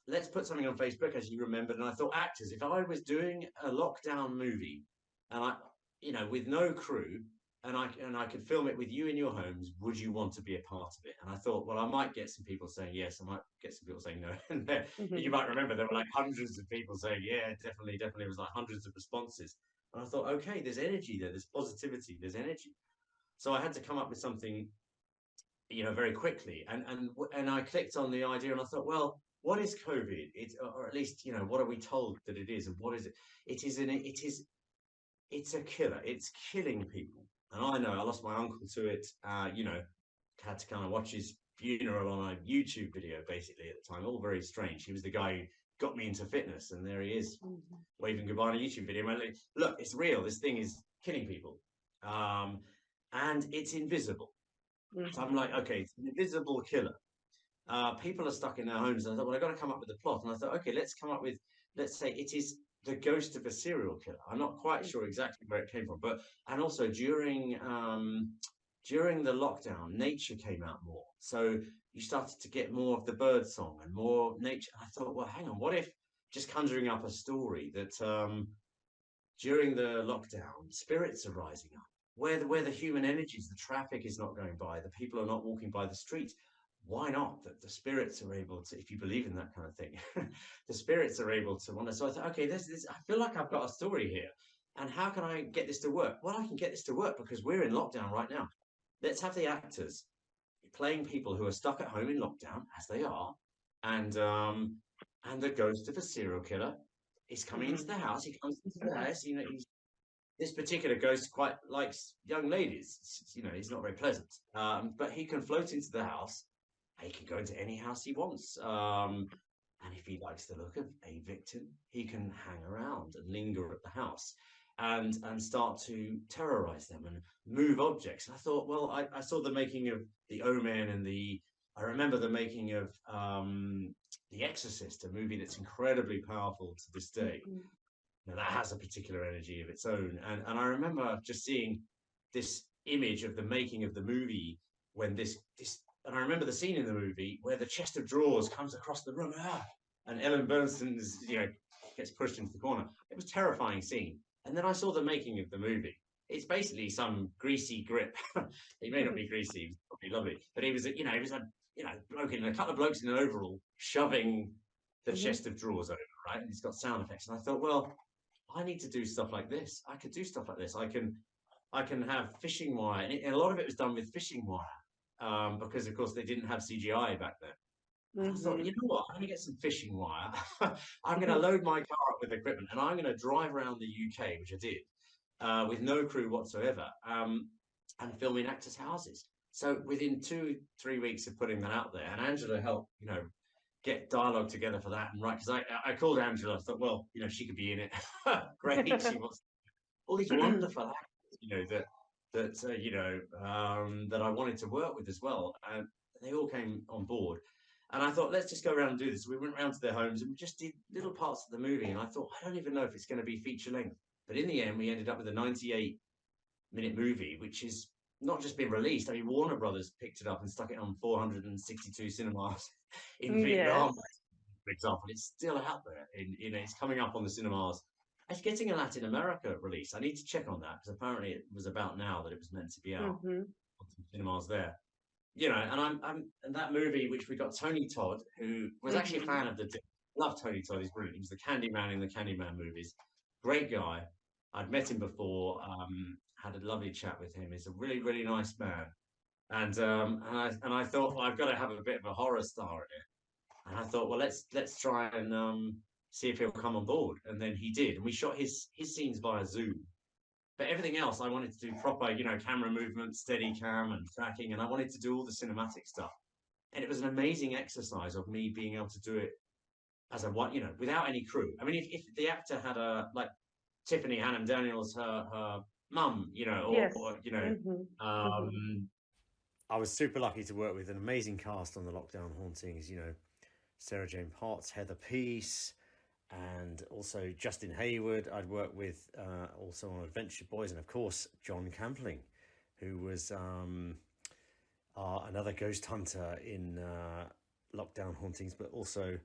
let's put something on Facebook, as you remembered. And I thought, actors, if I was doing a lockdown movie, and I, you know, with no crew, and I could film it with you in your homes, would you want to be a part of it? And I thought, well, I might get some people saying yes, I might get some people saying no. And you Mm-hmm. might remember there were like hundreds of people saying, yeah, definitely, definitely. It was like hundreds of responses. And I thought, okay, there's energy there, there's positivity, there's energy. So I had to come up with something, you know, very quickly. And I clicked on the idea, and I thought, well, what is COVID? It's, or at least, you know, what are we told that it is, and what is it? It's a killer. It's killing people. And I know I lost my uncle to it. You know, had to kind of watch his funeral on a YouTube video basically at the time. All very strange. He was the guy who got me into fitness, and there he is waving goodbye on a YouTube video. I'm like, look, it's real. This thing is killing people, and it's invisible. So I'm like, okay, it's an invisible killer. People are stuck in their homes, and I thought, well, I've got to come up with a plot. And I thought, okay, let's come up with, let's say it is the ghost of a serial killer. I'm not quite sure exactly where it came from, but and also during the lockdown, nature came out more, so you started to get more of the bird song and more nature. I thought, well, hang on, what if just conjuring up a story that during the lockdown, spirits are rising up. Where the human energies, the traffic is not going by, the people are not walking by the streets. Why not? That the spirits are able to, if you believe in that kind of thing, the spirits are able to want to. So I thought, okay, this. I feel like I've got a story here, and how can I get this to work? Well, I can get this to work because we're in lockdown right now. Let's have the actors playing people who are stuck at home in lockdown, as they are, and the ghost of a serial killer is coming into Mm-hmm. the house. He comes into the house. You know, this particular ghost quite likes young ladies. You know, he's not very pleasant, but he can float into the house. He can go into any house he wants. And if he likes the look of a victim, he can hang around and linger at the house and start to terrorize them and move objects. And I thought, well, I saw the making of The Omen and I remember the making of The Exorcist, a movie that's incredibly powerful to this day. Now, that has a particular energy of its own. And I remember just seeing this image of the making of the movie when and I remember the scene in the movie where the chest of drawers comes across the room, and Ellen Burstyn gets pushed into the corner. It was a terrifying scene. And then I saw the making of the movie. It's basically some greasy grip. He may not be greasy, he was probably lovely, but he was a bloke a couple of blokes in an overall shoving the chest of drawers over, right? And he's got sound effects. And I thought, well, I need to do stuff like this. I could do stuff like this. I can have fishing wire, and a lot of it was done with fishing wire. Because of course they didn't have CGI back then. I thought, you know what, I'm gonna get some fishing wire. I'm gonna load my car up with equipment and I'm gonna drive around the UK, which I did, with no crew whatsoever, and film in actors' houses. So within 2-3 weeks of putting that out there, and Angela helped, get dialogue together for that, and right, because I called Angela, I thought, well, she could be in it. Great, she wants all these wonderful actors, that I wanted to work with as well, and they all came on board. And I thought, let's just go around and do this. We went around to their homes and we just did little parts of the movie. And I thought, I don't even know if it's going to be feature length. But in the end, we ended up with a 98-minute movie, which has not just been released. I mean, Warner Brothers picked it up and stuck it on 462 cinemas in Vietnam, for example. It's still out there. It's coming up on the cinemas. It's getting a Latin America release. I need to check on that because apparently it was about now that it was meant to be out on some cinemas there. And that movie, which we got Tony Todd, who was actually a fan of love Tony Todd. He's brilliant. He was the Candyman in the Candyman movies. Great guy. I'd met him before. Had a lovely chat with him. He's a really, really nice man. And I thought, well, I've got to have a bit of a horror star in it. And I thought, well, let's try and see if he'll come on board. And then he did. And we shot his scenes via Zoom. But everything else, I wanted to do proper, camera movement, steady cam and tracking. And I wanted to do all the cinematic stuff. And it was an amazing exercise of me being able to do it as without any crew. I mean, if the actor had like Tiffany Hannam Daniels, her mum, I was super lucky to work with an amazing cast on the Lockdown Hauntings, Sarah Jane Potts, Heather Peace, and also Justin Hayward. I'd worked with also on Adventure Boys, and of course John Campling, who was another ghost hunter in Lockdown Hauntings, but also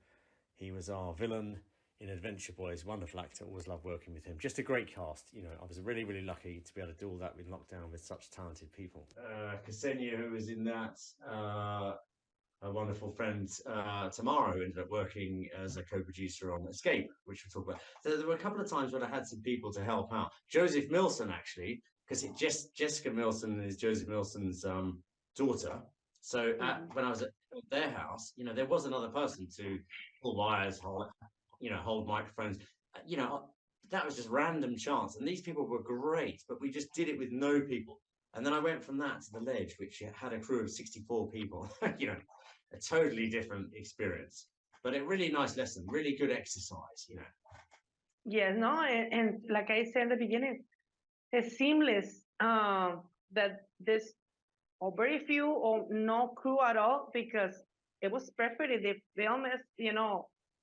he was our villain in Adventure Boys. Wonderful actor, always loved working with him. Just a great cast. I was really, really lucky to be able to do all that with Lockdown with such talented people. Ksenia, who was in that, a wonderful friend, Tamara, who ended up working as a co-producer on Escape, which we'll talk about. So there were a couple of times when I had some people to help out. Joseph Millson, actually, because Jessica Millson is Joseph Millson's daughter. So when I was at their house, there was another person to pull wires, hold microphones. That was just random chance. And these people were great, but we just did it with no people. And then I went from that to The Ledge, which had a crew of 64 people. A totally different experience, but a really nice lesson, really good exercise. Yes, no, and like I said in the beginning, it's seamless. That there's very few or no crew at all, because it was perfect. The film is,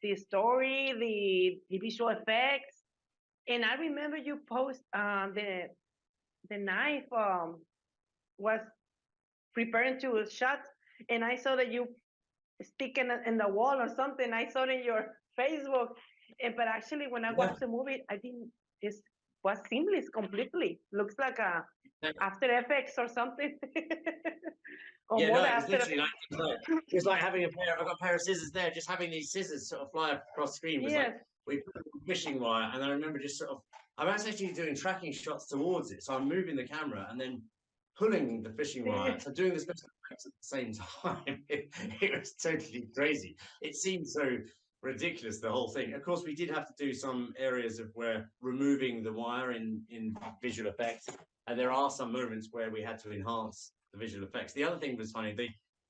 the story, the visual effects, and I remember you post the knife was preparing to shot, and I saw that you stick in the wall or something. I saw it in your Facebook, but actually when I watched the movie, I didn't. This was seamless completely. Looks like a After Effects or something. It's literally it's like having I've got a pair of scissors there. Just having these scissors sort of fly across the screen was like we put fishing wire, and I remember just I was actually doing tracking shots towards it, so I'm moving the camera and then pulling the fishing wire, so doing the special effects at the same time. It was totally crazy. It seemed so ridiculous, the whole thing. Of course, we did have to do some areas of where removing the wire in visual effects, and there are some moments where we had to enhance the visual effects. The other thing was funny,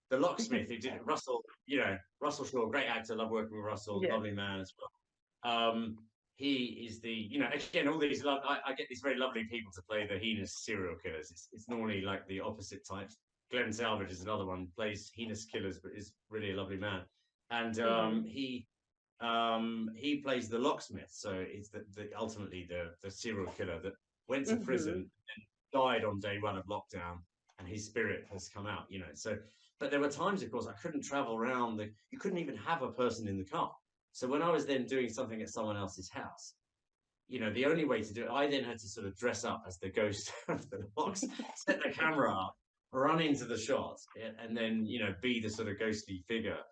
the locksmith who did it, Russell, Russell Shaw, great actor, love working with Russell, Yes. lovely man as well. He is the, again, all these, I get these very lovely people to play the heinous serial killers. It's normally like the opposite types. Glenn Salvage is another one, plays heinous killers, but is really a lovely man. And he plays the locksmith. So it's ultimately the serial killer that went to prison and died on day one of lockdown, and his spirit has come out, So, but there were times, of course, I couldn't travel around. You couldn't even have a person in the car. So when I was then doing something at someone else's house, the only way to do it, I then had to sort of dress up as the ghost of the box, set the camera up, run into the shot, and then, be the sort of ghostly figure.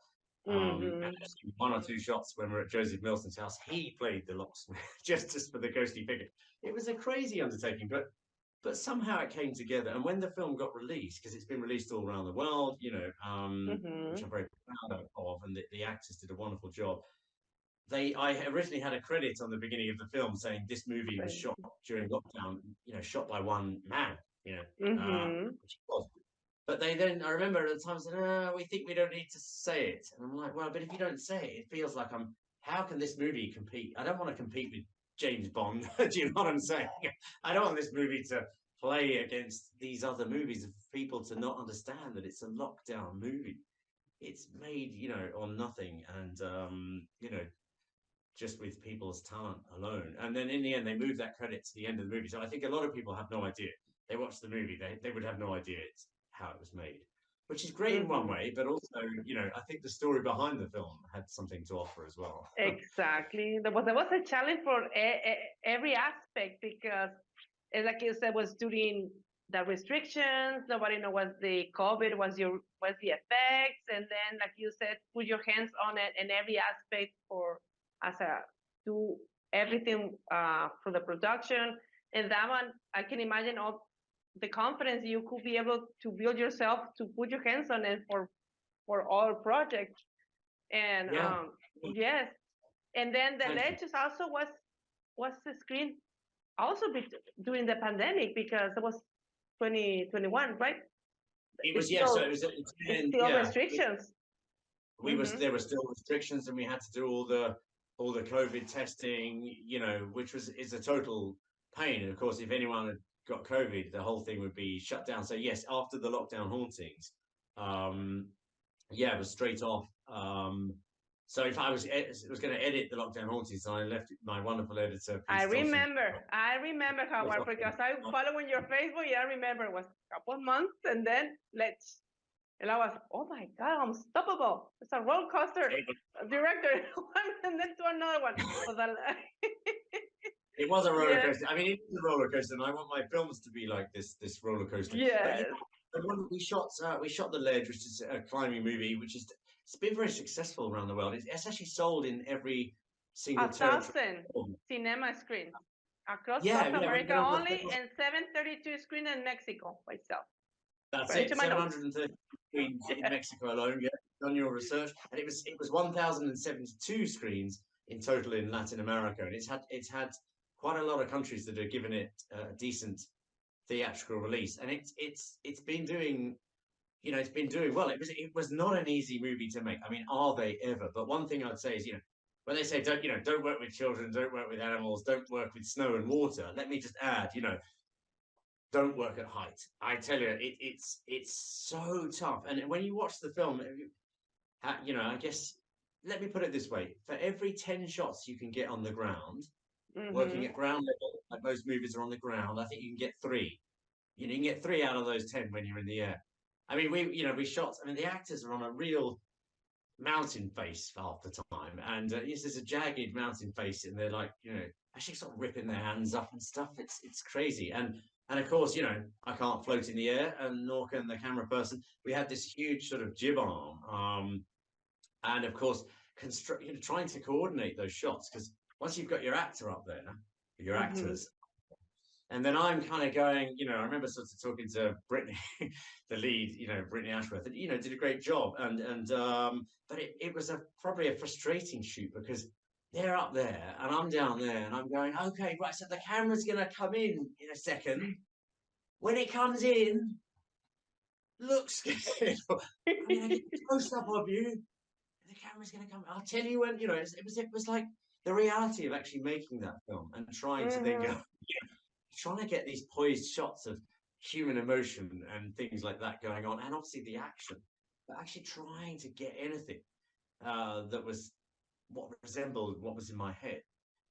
And actually one or two shots when we're at Joseph Millson's house, he played the locksmith just for the ghostly figure. It was a crazy undertaking, but somehow it came together. And when the film got released, because it's been released all around the world, which I'm very proud of, and the actors did a wonderful job. I originally had a credit on the beginning of the film saying this movie was shot during lockdown, shot by one man, which it was. But I remember at the time said, we think we don't need to say it. And I'm like, well, but if you don't say it, it feels like how can this movie compete? I don't want to compete with James Bond. Do you know what I'm saying? I don't want this movie to play against these other movies, of people to not understand that it's a lockdown movie. It's made, on nothing, and, just with people's talent alone. And then in the end, they moved that credit to the end of the movie. So I think a lot of people have no idea. They watch the movie, they would have no idea how it was made, which is great in one way, but also, I think the story behind the film had something to offer as well. Exactly. There was a challenge for every aspect, because, like you said, was during the restrictions. Nobody knew what the COVID was the effects, and then, like you said, put your hands on it in every aspect do everything for the production. And that one, I can imagine all the confidence you could be able to build yourself to put your hands on it for all projects. And yes, and then the Legends also was the screen also during the pandemic, because it was 2021, right? It was, so it was still restrictions. There were still restrictions, and we had to do all the COVID testing, which is a total pain. And of course, if anyone had got COVID, the whole thing would be shut down. So yes, after the Lockdown Hauntings, it was straight off. So if I was going to edit the Lockdown Hauntings, I left my wonderful editor. I remember, Howard, because I following your Facebook. I remember it was a couple of months, and then and I was, oh my God, unstoppable. It's a roller coaster. Director, one and then to another one. It was a roller coaster. I mean, it was a roller coaster, and I want my films to be like this roller coaster. Yeah. We shot The Ledge, which is a climbing movie, it's been very successful around the world. It's actually sold in every single 1,000 cinema screens across South America only, and 732 screens in Mexico by itself. That's it. 730 screens in Mexico alone. Yeah, done your research, and it was 1,072 screens in total in Latin America, and it's had quite a lot of countries that have given it a decent theatrical release, and it's been doing, it's been doing well. It was not an easy movie to make. I mean, are they ever? But one thing I'd say is, when they say don't work with children, don't work with animals, don't work with snow and water, let me just add, don't work at height. I tell you, it's so tough. And when you watch the film, I guess, let me put it this way: for every 10 shots you can get on the ground, working at ground level, like most movies are on the ground, I think you can get 3. You can get 3 out of those 10 when you're in the air. I mean, we shot. I mean, the actors are on a real mountain face half the time, and there's a jagged mountain face, and they're like, actually sort of ripping their hands up and stuff. It's crazy. And of course, I can't float in the air, and nor can the camera person. We had this huge sort of jib arm, and of course, trying to coordinate those shots, because once you've got your actor up there, your actors, And then I'm kind of going, you know, I remember sort of talking to Brittany, the lead, you know, Brittany Ashworth, and, you know, did a great job. But it was probably a frustrating shoot because they're up there and I'm down there and I'm going, okay, right, so the camera's going to come in a second. When it comes in, look scared. I mean, I get close up of you, and the camera's going to come. I'll tell you when, you know, it was like the reality of actually making that film and trying to then go, trying to get these poised shots of human emotion and things like that going on, and obviously the action, but actually trying to get anything that was what resembled what was in my head,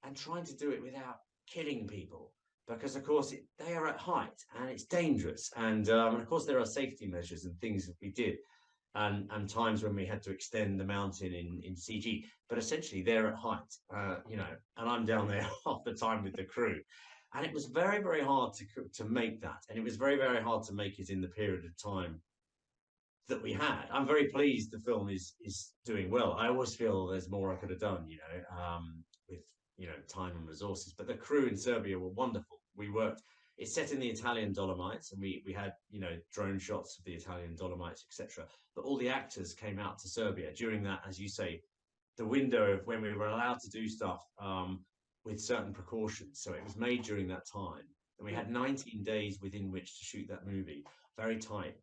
and trying to do it without killing people, because of course they are at height and it's dangerous, and of course there are safety measures and things that we did, and times when we had to extend the mountain in CG, but essentially they're at height, you know, and I'm down there half the time with the crew. And it was very, very hard to make that. And it was very, very hard to make it in the period of time that we had. I'm very pleased the film is doing well. I always feel there's more I could have done, you know, with, you know, time and resources. But the crew in Serbia were wonderful. We worked, it's set in the Italian Dolomites, and we had, you know, drone shots of the Italian Dolomites, etc. But all the actors came out to Serbia during that, as you say, the window of when we were allowed to do stuff, with certain precautions. So it was made during that time. And we had 19 days within which to shoot that movie. Very tight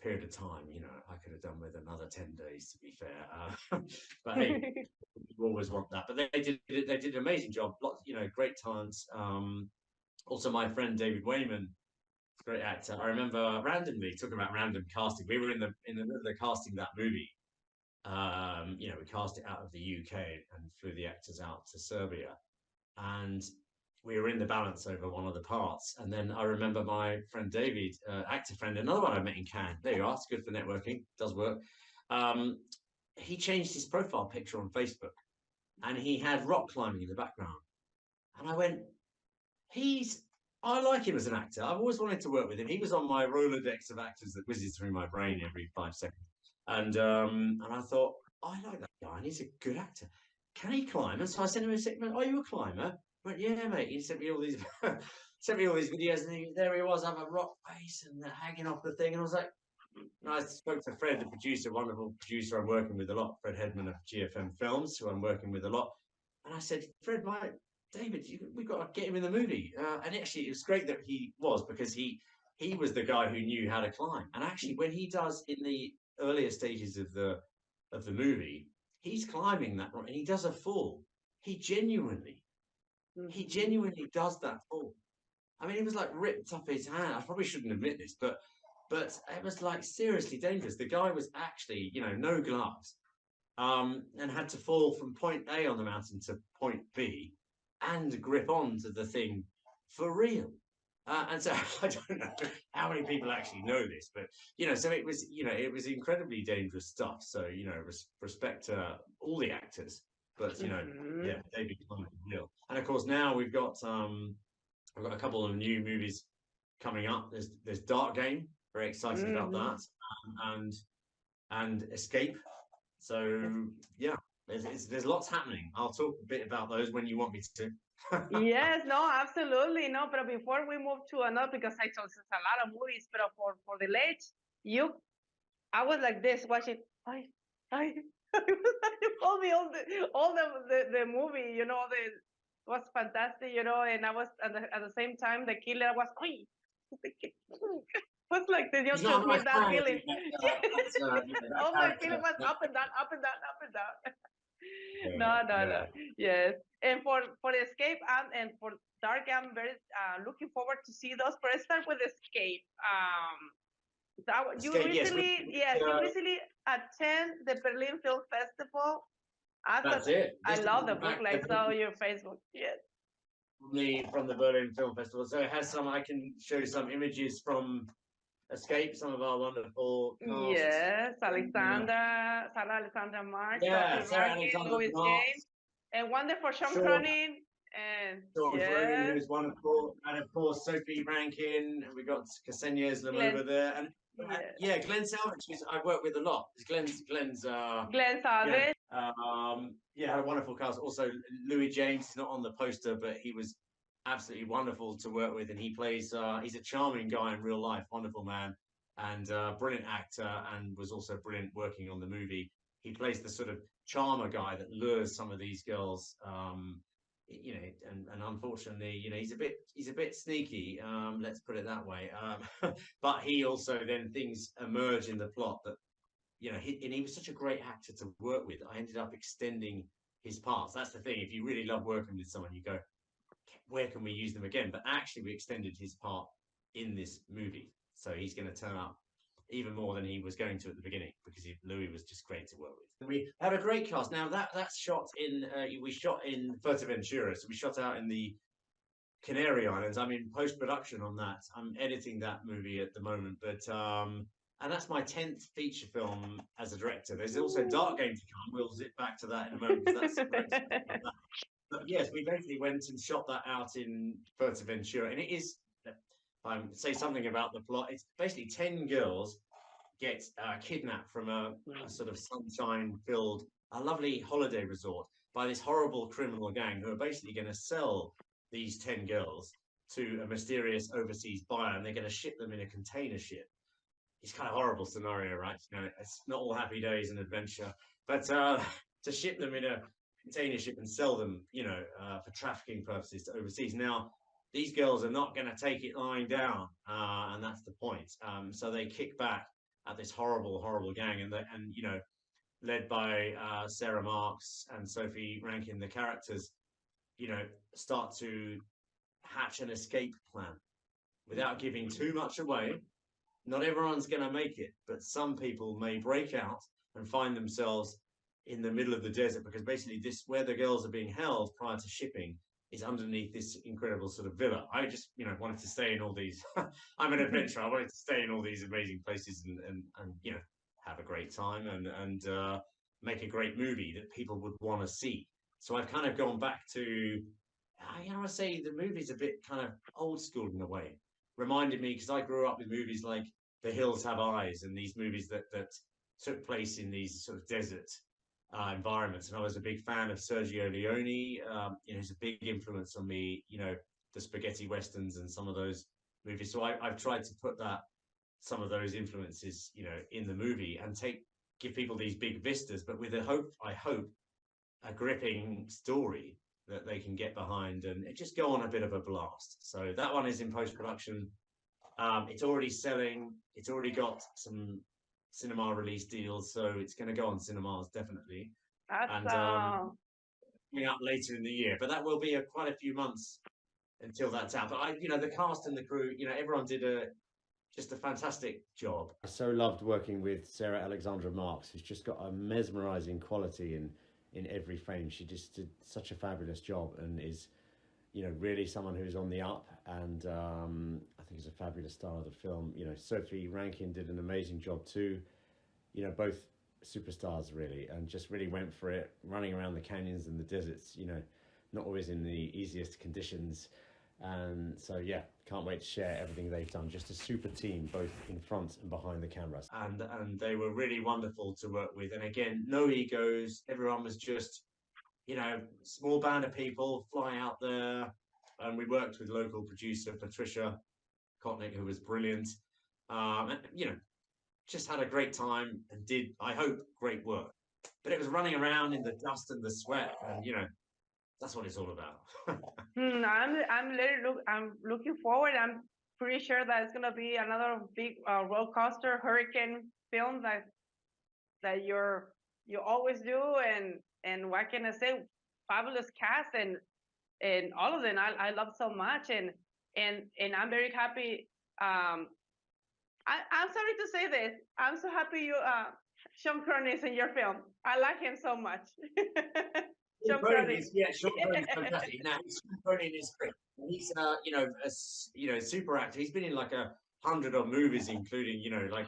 period of time. You know, I could have done with another 10 days, to be fair. But hey, you always want that. But they did an amazing job. Lots, you know, great talents. Also, my friend David Wayman, great actor. I remember randomly talking about random casting. We were in the middle of the casting that movie. You know, we cast it out of the UK and flew the actors out to Serbia. And we were in the balance over one of the parts. And then I remember my friend David, actor friend, another one I met in Cannes. There you are. It's good for networking. Does work. He changed his profile picture on Facebook, and he had rock climbing in the background. And I went, I like him as an actor. I've always wanted to work with him. He was on my Rolodex of actors that whizzes through my brain every 5 seconds. And I thought, I like that guy, and he's a good actor. Can he climb? And so I sent him a segment. Are you a climber? I went, yeah, mate. He sent me all these videos, and there he was, have a rock face and hanging off the thing. And I was like, and I spoke to Fred, the producer, wonderful producer I'm working with a lot, Fred Hedman of GFM Films, who I'm working with a lot. And I said, Fred, David, we've got to get him in the movie. And actually, it was great that he was, because he was the guy who knew how to climb. And actually, when he does in the earlier stages of the movie, he's climbing that rock and he does a fall. He genuinely does that fall. I mean, he was like ripped up his hand. I probably shouldn't admit this, but it was like seriously dangerous. The guy was actually, you know, no gloves, and had to fall from point A on the mountain to point B and grip onto the thing for real. And so I don't know how many people actually know this, but, you know, so it was, you know, it was incredibly dangerous stuff. So, you know, respect to all the actors, but, you know, yeah, David Clement real. And of course, now we've got a couple of new movies coming up. There's Dark Game, very excited about that, and Escape. So yeah, there's lots happening. I'll talk a bit about those when you want me to. Yes, no, absolutely. No, but before we move to another, because I told us a lot of movies, but for the late, I was like this watching. I told me all the movie, you know, was fantastic, you know, and I was at the same time the killer was was like the just with that feeling. All my feeling was up and down, up and down, up and down. No. Yes. And for Escape and for Dark, I'm very looking forward to see those. But let's start with Escape. You recently attend the Berlin Film Festival. That's it. I love the book. I saw your Facebook. Yes. From the Berlin Film Festival. So it has some. I can show you some images from Escape. Some of our wonderful cast. Yes, Sarah Alexandra March, Sarah Alexandra Louis James, and wonderful Sean Cronin, and Cronin, who's wonderful, and of course Sophie Rankin. We got Ksenia Islamova there, and Glenn Salvage, who I've worked with a lot. Glenn's Glenn Salvage. Had a wonderful cast. Also Louis James is not on the poster, but he was absolutely wonderful to work with, and he plays. He's a charming guy in real life, wonderful man, and brilliant actor, and was also brilliant working on the movie. He plays the sort of charmer guy that lures some of these girls. You know, and unfortunately, you know, he's a bit sneaky. Let's put it that way. But he also then things emerge in the plot that, you know, and he was such a great actor to work with. I ended up extending his parts. That's the thing. If you really love working with someone, you go, where can we use them again? But actually, we extended his part in this movie, so he's going to turn up even more than he was going to at the beginning, because Louis was just great to work with. We had a great cast. Now that's shot in we shot in Fuerteventura, so we shot out in the Canary Islands. I'm in post production on that. I'm editing that movie at the moment, but and that's my 10th feature film as a director. There's also Dark Game to come. We'll zip back to that in a moment, because that's great. But yes, we basically went and shot that out in Fuerteventura, and it is. Say something about the plot. It's basically 10 girls get kidnapped from a sort of sunshine-filled, a lovely holiday resort by this horrible criminal gang who are basically going to sell these 10 girls to a mysterious overseas buyer, and they're going to ship them in a container ship. It's kind of horrible scenario, right? You know, it's not all happy days and adventure, but to ship them in a container ship and sell them, you know, for trafficking purposes to overseas. Now, these girls are not going to take it lying down, and that's the point. So they kick back at this horrible, horrible gang, and you know, led by Sarah Marks and Sophie Rankin, the characters, you know, start to hatch an escape plan without giving too much away. Not everyone's going to make it, but some people may break out and find themselves in the middle of the desert, because basically this, where the girls are being held prior to shipping, is underneath this incredible sort of villa. I just, you know, wanted to stay in all these. I'm an adventurer. I wanted to stay in all these amazing places and you know, have a great time and make a great movie that people would want to see. So I've kind of gone back to, you know, I say the movie's a bit kind of old school in a way. Reminded me, because I grew up with movies like The Hills Have Eyes, and these movies that took place in these sort of desert environments, and I was a big fan of Sergio Leone. You know, he's a big influence on me. You know, the spaghetti westerns and some of those movies. So I've tried to put some of those influences, you know, in the movie, and give people these big vistas, but with I hope, a gripping story that they can get behind and just go on a bit of a blast. So that one is in post production. It's already selling. It's already got some cinema release deals, so it's going to go on cinemas definitely. And coming up later in the year, but that will be quite a few months until that's out. But you know, the cast and the crew, you know, everyone did just a fantastic job. I so loved working with Sarah Alexandra Marks, who's just got a mesmerizing quality in every frame. She just did such a fabulous job, and is, you know, really someone who's on the up, and I think is a fabulous star of the film. You know, Sophie Rankin did an amazing job too. You know, both superstars really, and just really went for it, running around the canyons and the deserts, you know, not always in the easiest conditions. And so, yeah, can't wait to share everything they've done. Just a super team, both in front and behind the cameras. And they were really wonderful to work with. And again, no egos. Everyone was just, you know, small band of people flying out there. And we worked with local producer Patricia Kotnick, who was brilliant. And, you know, just had a great time and did, I hope, great work. But it was running around in the dust and the sweat, and, you know, that's what it's all about. I'm looking forward. I'm pretty sure that it's gonna be another big roller coaster hurricane film that you always do, and what can I say? Fabulous cast and all of them I love so much, and I'm very happy. I'm sorry to say this. I'm so happy you Sean Connery is in your film. I like him so much. Sean Connery is fantastic. Now, Sean Connery is great. He's you know, super actor. He's been in like 100 odd movies, including, you know, like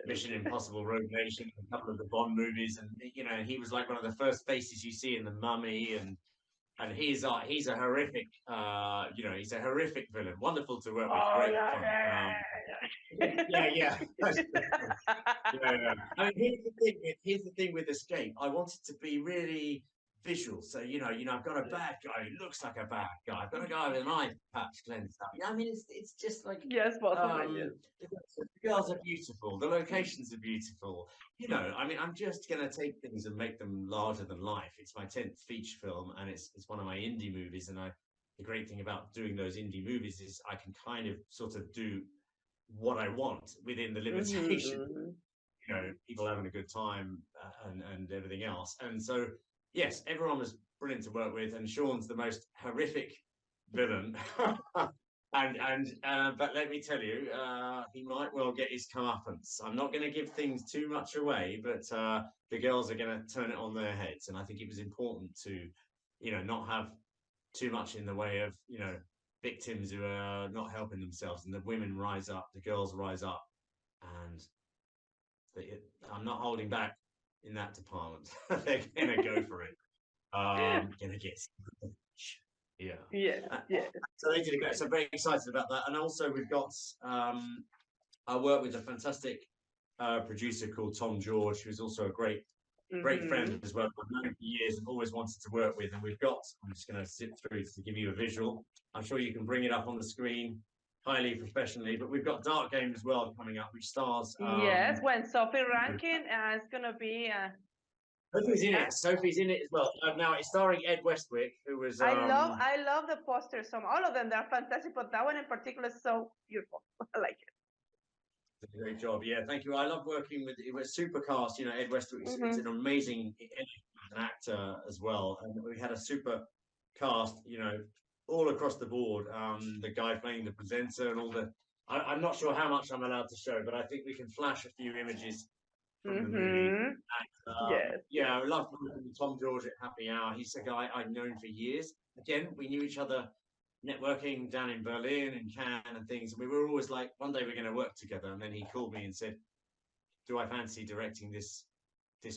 Mission Impossible, Rogue Nation, a couple of the Bond movies, and, you know, he was like one of the first faces you see in The Mummy, and he's a horrific, you know, he's a horrific villain. Wonderful to work with. Great fun. Yeah. I mean, here's the thing with Escape. I wanted to be really visuals. So I've got a bad guy who looks like a bad guy. I've got a guy with an eye patch cleansed up. I mean, it's just like Yes, both of them. Yes. the girls are beautiful. The locations are beautiful. I mean, I'm just gonna take things and make them larger than life. It's my 10th feature film, and it's one of my indie movies. And the great thing about doing those indie movies is I can kind of sort of do what I want within the limitation. People having a good time and everything else. And so, yes, everyone was brilliant to work with, and Sean's the most horrific villain. But let me tell you, he might well get his comeuppance. I'm not going to give things too much away, but the girls are going to turn it on their heads, and I think it was important to, not have too much in the way of, victims who are not helping themselves, and the women rise up, the girls rise up, and I'm not holding back in that department. They're gonna go for it. Gonna get yeah. So they did a great. So very excited about that. And also we've got I work with a fantastic producer called Tom George, who's also a great friend as well. I've known him for years and always wanted to work with. And we've got. I'm just going to sit through to give you a visual. I'm sure you can bring it up on the screen. Highly professionally, but we've got Dark Game as well coming up, which stars. Yes, when Sophie Rankin is going to be. Sophie's in it. Sophie's in it as well. Now it's starring Ed Westwick, who was. I love the posters. All of them, they're fantastic, but that one in particular is so beautiful. I like it. Great job. Yeah, thank you. I love working with it. Was super cast. Ed Westwick is an amazing actor as well, and we had a super cast. All across the board. The guy playing the presenter and all the. I'm not sure how much I'm allowed to show, but I think we can flash a few images from the movie. And, yes. Yeah, I love working with Tom George at Happy Hour. He's a guy I've known for years. Again, we knew each other networking down in Berlin and Cannes and things. And we were always like, one day we're going to work together. And then he called me and said, do I fancy directing this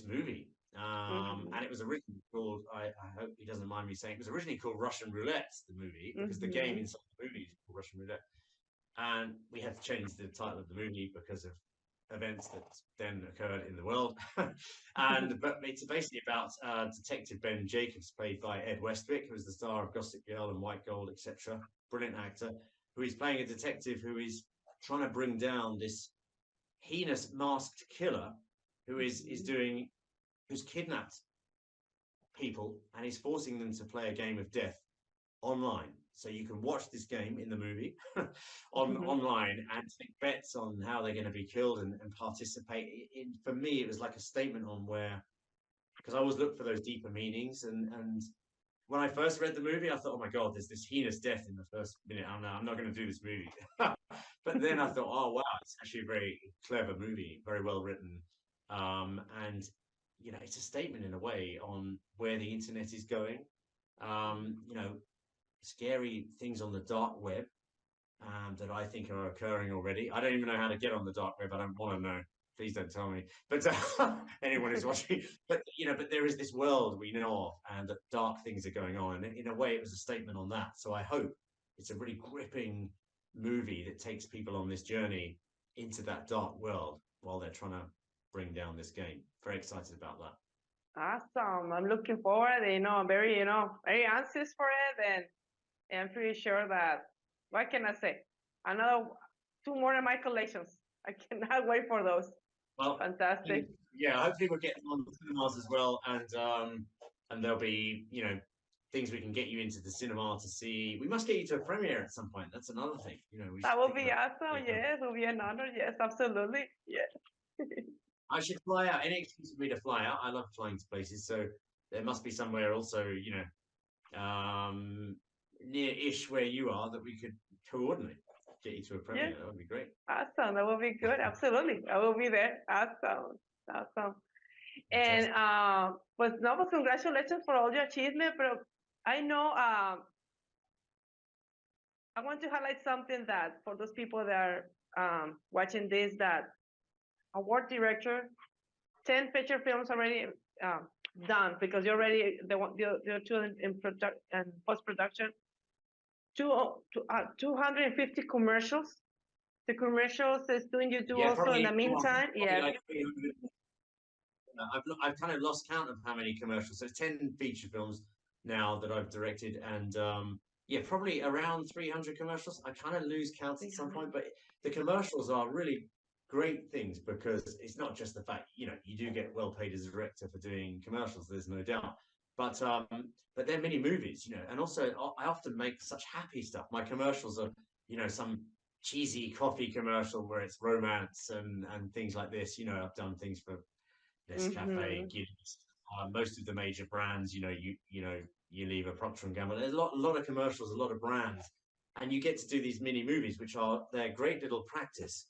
movie? And it was originally called, I hope he doesn't mind me saying, it was originally called Russian Roulette, the movie, because the game inside the movie is called Russian Roulette. And we had to change the title of the movie because of events that then occurred in the world. But it's basically about Detective Ben Jacobs, played by Ed Westwick, who is the star of Gossip Girl and White Gold, etc. Brilliant actor, who is playing a detective who is trying to bring down this heinous masked killer who's kidnapped people and is forcing them to play a game of death online. So you can watch this game in the movie online and take bets on how they're going to be killed and participate. For me, it was like a statement on where, because I always look for those deeper meanings. And when I first read the movie, I thought, oh my God, there's this heinous death in the first minute. I'm not going to do this movie. But then I thought, oh wow, it's actually a very clever movie, very well written. And it's a statement in a way on where the internet is going. Scary things on the dark web that I think are occurring already. I don't even know how to get on the dark web. I don't want to know. Please don't tell me. But anyone who's watching, but there is this world we know of, and that dark things are going on. And in a way, it was a statement on that. So I hope it's a really gripping movie that takes people on this journey into that dark world while they're trying to bring down this game. Very excited about that. Awesome. I'm looking forward. I'm very anxious for it, and I'm pretty sure that, what can I say? Another 2 more in my collections. I cannot wait for those. Well, fantastic. Yeah, hopefully we'll get on the cinemas as well, and there'll be things we can get you into the cinema to see. We must get you to a premiere at some point. That's another thing. That will be awesome. Yes, it will be an honor. Yes, absolutely. Yes. I should fly out. Any excuse for me to fly out. I love flying to places, so there must be somewhere also, near-ish where you are that we could coordinate, get you to a premiere. That would be great. Awesome. That would be good. Absolutely. I will be there. Awesome. And pues congratulations for all your achievement. But I know I want to highlight something that for those people that are watching this, that award director, 10 feature films already done, because you're already the 2 in post-production. 250 commercials. The commercials is doing you do also in the meantime. Yeah. I've kind of lost count of how many commercials. So it's 10 feature films now that I've directed, and yeah, probably around 300 commercials. I kind of lose count at some point, but the commercials are really great things because it's not just the fact, you know, you do get well paid as a director for doing commercials. There's no doubt, but they're mini movies, you know, and also I often make such happy stuff. My commercials are, you know, some cheesy coffee commercial where it's romance and things like this. You know, I've done things for Nescafe, Guinness, most of the major brands. You know, you leave a Procter and Gamble. There's a lot of commercials, a lot of brands, and you get to do these mini movies, which are they're great little practice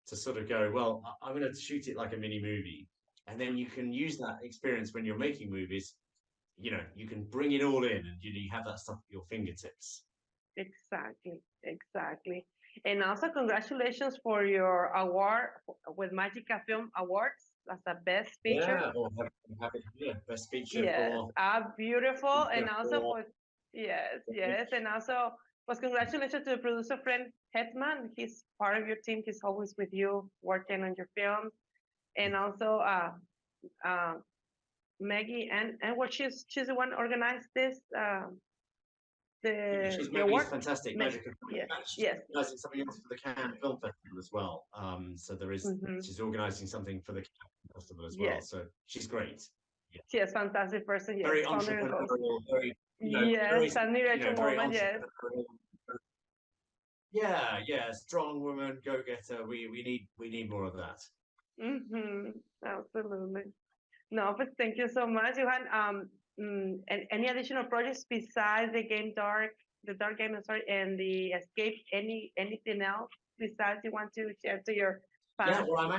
to sort of go, well, I'm going to shoot it like a mini movie, and then you can use that experience when you're making movies. You know, you can bring it all in, and you have that stuff at your fingertips. Exactly. And also, congratulations for your award with Magica Film Awards as a best feature. Yeah, well, happy to hear. Best feature. Yes, beautiful. And also, for yes. And also, congratulations to the producer friend Hetman. He's part of your team. He's always with you, working on your films. And also, Maggie, and what she's the one organized this. She's fantastic. Magic. Yes. Organising something else for the Cannes Film Festival as well. So there is she's organising something for the Cannes Festival as well. So she's great. Yeah. She is a fantastic person. Yes. Very entrepreneurial. Very woman. Yes. Yeah. Strong woman, go getter. We need more of that. Absolutely. No, but thank you so much, Johan. And any additional projects besides the dark game, and the escape? Anything else besides you want to share to your fans? Yeah, well,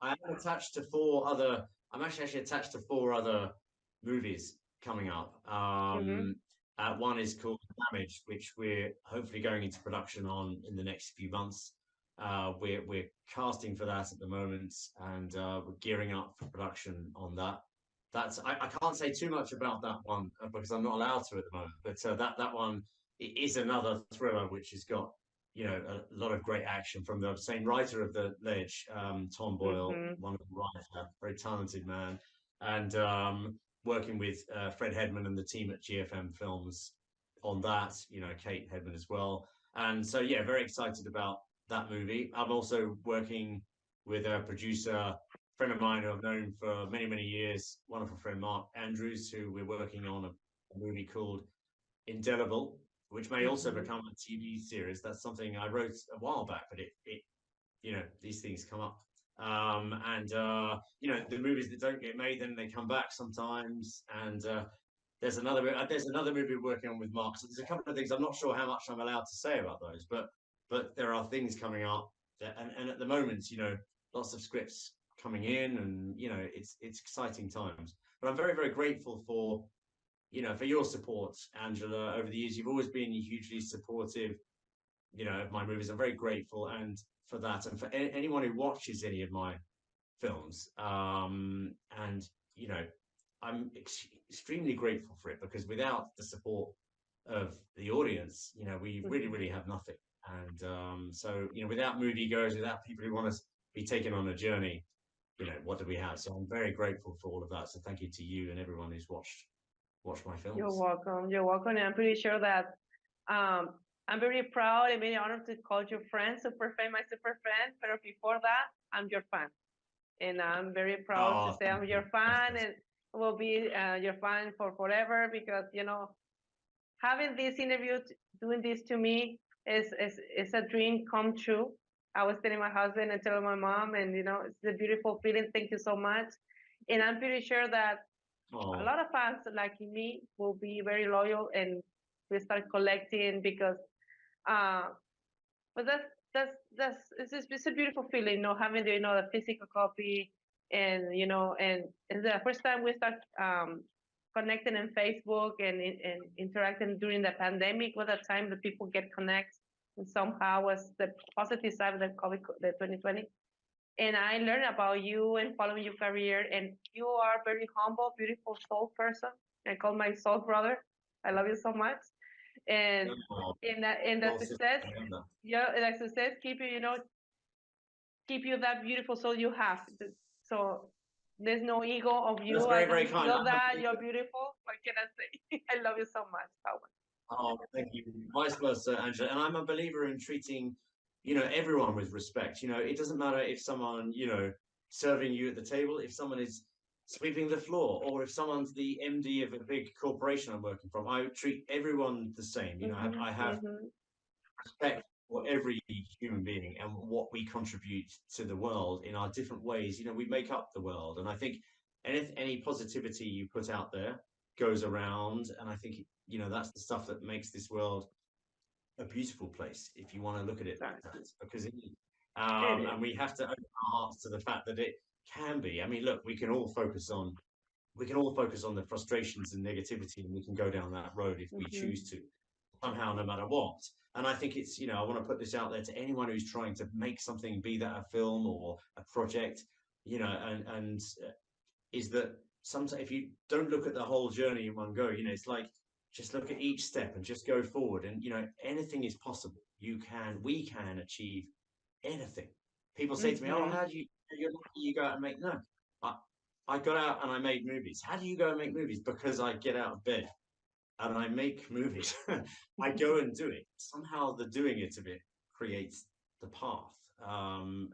I am attached to four other. I'm actually attached to four other movies coming up. One is called Damage, which we're hopefully going into production on in the next few months. We're casting for that at the moment, and we're gearing up for production on that. I can't say too much about that one because I'm not allowed to at the moment. But that one is another thriller which has got, you know, a lot of great action from the same writer of The Ledge, Tom Boyle, wonderful writer, very talented man, and working with Fred Hedman and the team at GFM Films on that. You know, Kate Hedman as well, and so yeah, very excited about that movie. I'm also working with a producer friend of mine who I've known for many years, wonderful friend Mark Andrews, who we're working on a movie called Indelible, which may also become a TV series. That's something I wrote a while back, but it you know, these things come up. You know, the movies that don't get made, then they come back sometimes. And there's another movie we're working on with Mark. So there's a couple of things. I'm not sure how much I'm allowed to say about those, but there are things coming up and at the moment, you know, lots of scripts coming in, and you know, it's exciting times. But I'm very grateful for, you know, for your support, Angela, over the years. You've always been hugely supportive, you know, of my movies. I'm very grateful and for that, and for anyone who watches any of my films. And you know, I'm extremely grateful for it, because without the support of the audience, you know, we really have nothing. And so, you know, without moviegoers, without people who want to be taken on a journey, you know, what do we have? So I'm very grateful for all of that. So thank you to you and everyone who's watched my films. You're welcome. And I'm pretty sure that I'm very proud and very honored to call you friend, my super fan. But before that, I'm your fan. And I'm very proud to say I'm your fan, and will be your fan for forever, because, you know, having this interview, doing this to me is a dream come true. I was telling my husband and telling my mom, and, you know, it's a beautiful feeling. Thank you so much. And I'm pretty sure that a lot of fans like me will be very loyal, and we start collecting, because but it's a beautiful feeling, you know, having the, you know, the physical copy, and, you know, and the first time we start connecting in Facebook and interacting during the pandemic, was the time that people get connected, and somehow was the positive side of the COVID, the 2020. And I learned about you and following your career, and you are a very humble, beautiful soul person. I call my soul brother. I love you so much. And in the success, the success keep you, you know, keep you that beautiful soul you have. So There's no ego of you. That's very, I very don't kind. feel that. You're beautiful. What can I say? I love you so much, Howard. Oh, thank you. Vice versa, Angela. And I'm a believer in treating, everyone with respect. It doesn't matter if someone, serving you at the table, if someone is sweeping the floor, or if someone's the MD of a big corporation I'm working from. I treat everyone the same. I have respect for every human being and what we contribute to the world in our different ways. We make up the world, and I think any positivity you put out there goes around, and I think that's the stuff that makes this world a beautiful place, if you want to look at it like that, because and we have to open our hearts to the fact that it can be. I mean, look, we can all focus on the frustrations and negativity, and we can go down that road if we choose to, somehow, no matter what. And I think it's, I want to put this out there to anyone who's trying to make something, be that a film or a project, and is that sometimes if you don't look at the whole journey in one go, it's like, just look at each step and just go forward. And, anything is possible. We can achieve anything. People say to me, oh, how do you go out and make, no, I got out and I made movies. How do you go and make movies? Because I get out of bed and I make movies. I go and do it. Somehow the doing it of it creates the path. And,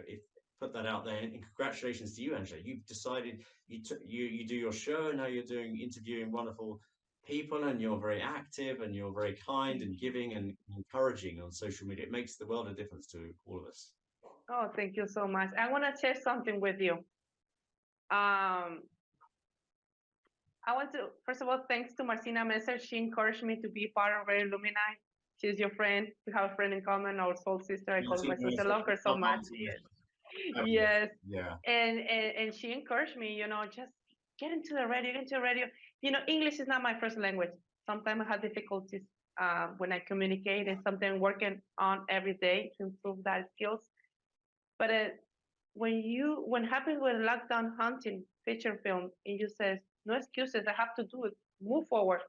if put that out there, and congratulations to you, Angela. You've decided you do your show. Now you're interviewing wonderful people, and you're very active, and you're very kind and giving and encouraging on social media. It makes the world of difference to all of us. Oh, thank you so much. I want to share something with you. I want to, first of all, thanks to Marcina Messer. She encouraged me to be part of Very Lumini. She's your friend. We have a friend in common, our soul sister. I call her my sister. I love her so much. Yes. Yes. Yeah. And she encouraged me, just get into the radio, English is not my first language. Sometimes I have difficulties when I communicate, and something I'm working on every day to improve that skills. But when happens with Lockdown Haunting feature film, and you says, no excuses, I have to do it, move forward.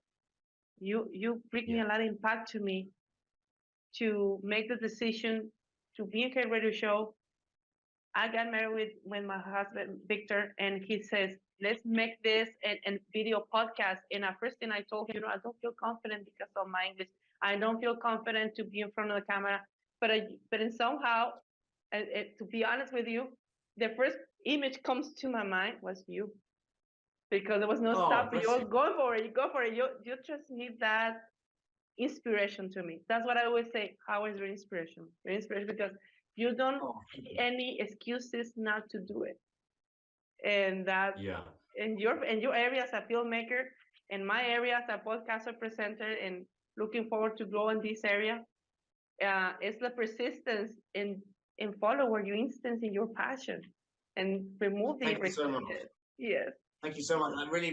You bring me a lot of impact to me to make the decision to be in a radio show. I got married with my husband, Victor, and he says, let's make this and video podcast. And at first thing I told him, I don't feel confident because of my English. I don't feel confident to be in front of the camera. But somehow, to be honest with you, the first image comes to my mind was you. Because there was no stopping. You go for it. You go for it. You just need that inspiration to me. That's what I always say. How is your inspiration? Your inspiration, because you don't any excuses not to do it. And that in your area as a filmmaker, in my area as a podcaster presenter, and looking forward to grow in this area, it's the persistence in follow where your instance in your passion and remove the Yes. Thank you so much. That really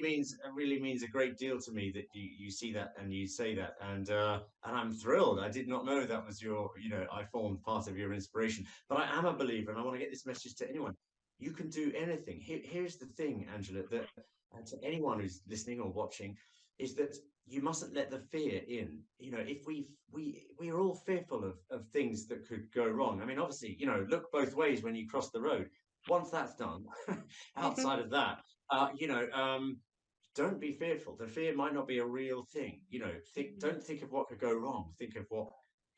means a great deal to me that you see that and you say that, and I'm thrilled. I did not know that was your, I formed part of your inspiration. But I am a believer, and I want to get this message to anyone. You can do anything. Here's the thing, Angela, that to anyone who's listening or watching, is that you mustn't let the fear in. If we are all fearful of things that could go wrong. I mean, obviously, look both ways when you cross the road. Once that's done, outside of that, don't be fearful. The fear might not be a real thing. Don't think of what could go wrong. Think of what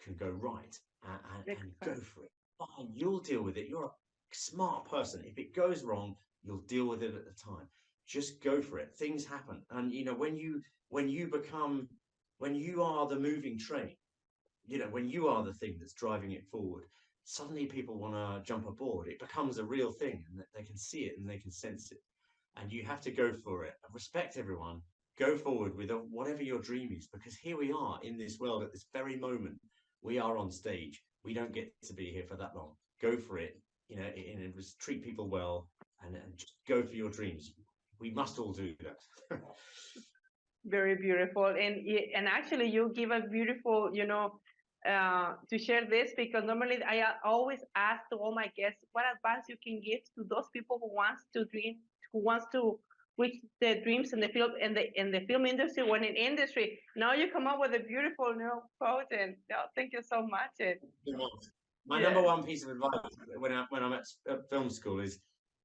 can go right, and go for it. Fine, you'll deal with it. You're a smart person. If it goes wrong, you'll deal with it at the time. Just go for it. Things happen, and when you are the moving train, when you are the thing that's driving it forward, suddenly people want to jump aboard. It becomes a real thing, and they can see it and they can sense it. And you have to go for it. Respect everyone. Go forward with whatever your dream is, because here we are in this world at this very moment. We are on stage. We don't get to be here for that long. Go for it. And treat people well, and just go for your dreams. We must all do that. Very beautiful, and actually, you give a beautiful, to share this, because normally I always ask to all my guests what advice you can give to those people who wants to reach their dreams in the film in the film industry, when in industry. Now you come up with a beautiful quote, and thank you so much. My number one piece of advice when I'm at film school is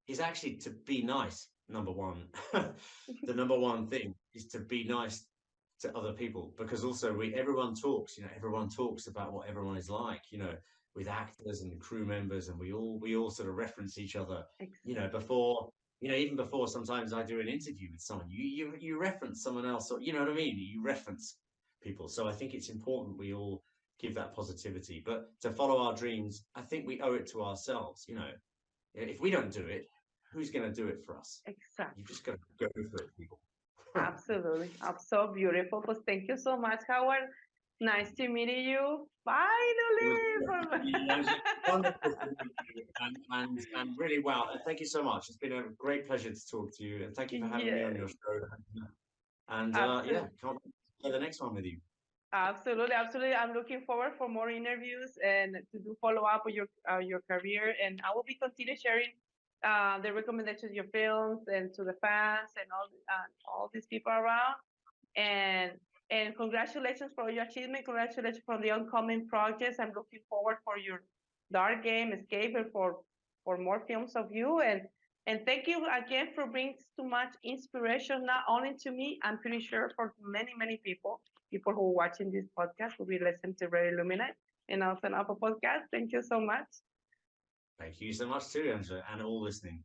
is actually to be nice. Number one, the number one thing is to be nice to other people, because also everyone talks, everyone talks about what everyone is like, with actors and crew members, and we all sort of reference each other, before, even before sometimes I do an interview with someone, you reference someone else, or you know what I mean, you reference people. So I think it's important we all give that positivity, but to follow our dreams, I think we owe it to ourselves. If we don't do it, who's going to do it for us? Exactly. You just got to go for it, people. Absolutely. So beautiful. Pues thank you so much, Howard. Nice to meet you. Finally. Wonderful to meet you, and really wow. Thank you so much. It's been a great pleasure to talk to you, and thank you for having me on your show. And can't wait to play the next one with you. Absolutely, absolutely. I'm looking forward for more interviews and to do follow up with your career. And I will be continue sharing the recommendations of your films and to the fans and all these people around. And congratulations for your achievement. Congratulations for the upcoming projects. I'm looking forward for your Dark Game, Escape, and for more films of you. And thank you again for bringing so much inspiration, not only to me, I'm pretty sure for many, many people who are watching this podcast will be listening to Red Illuminate and also an Apple podcast. Thank you so much. Thank you so much too, Angela, and all listening.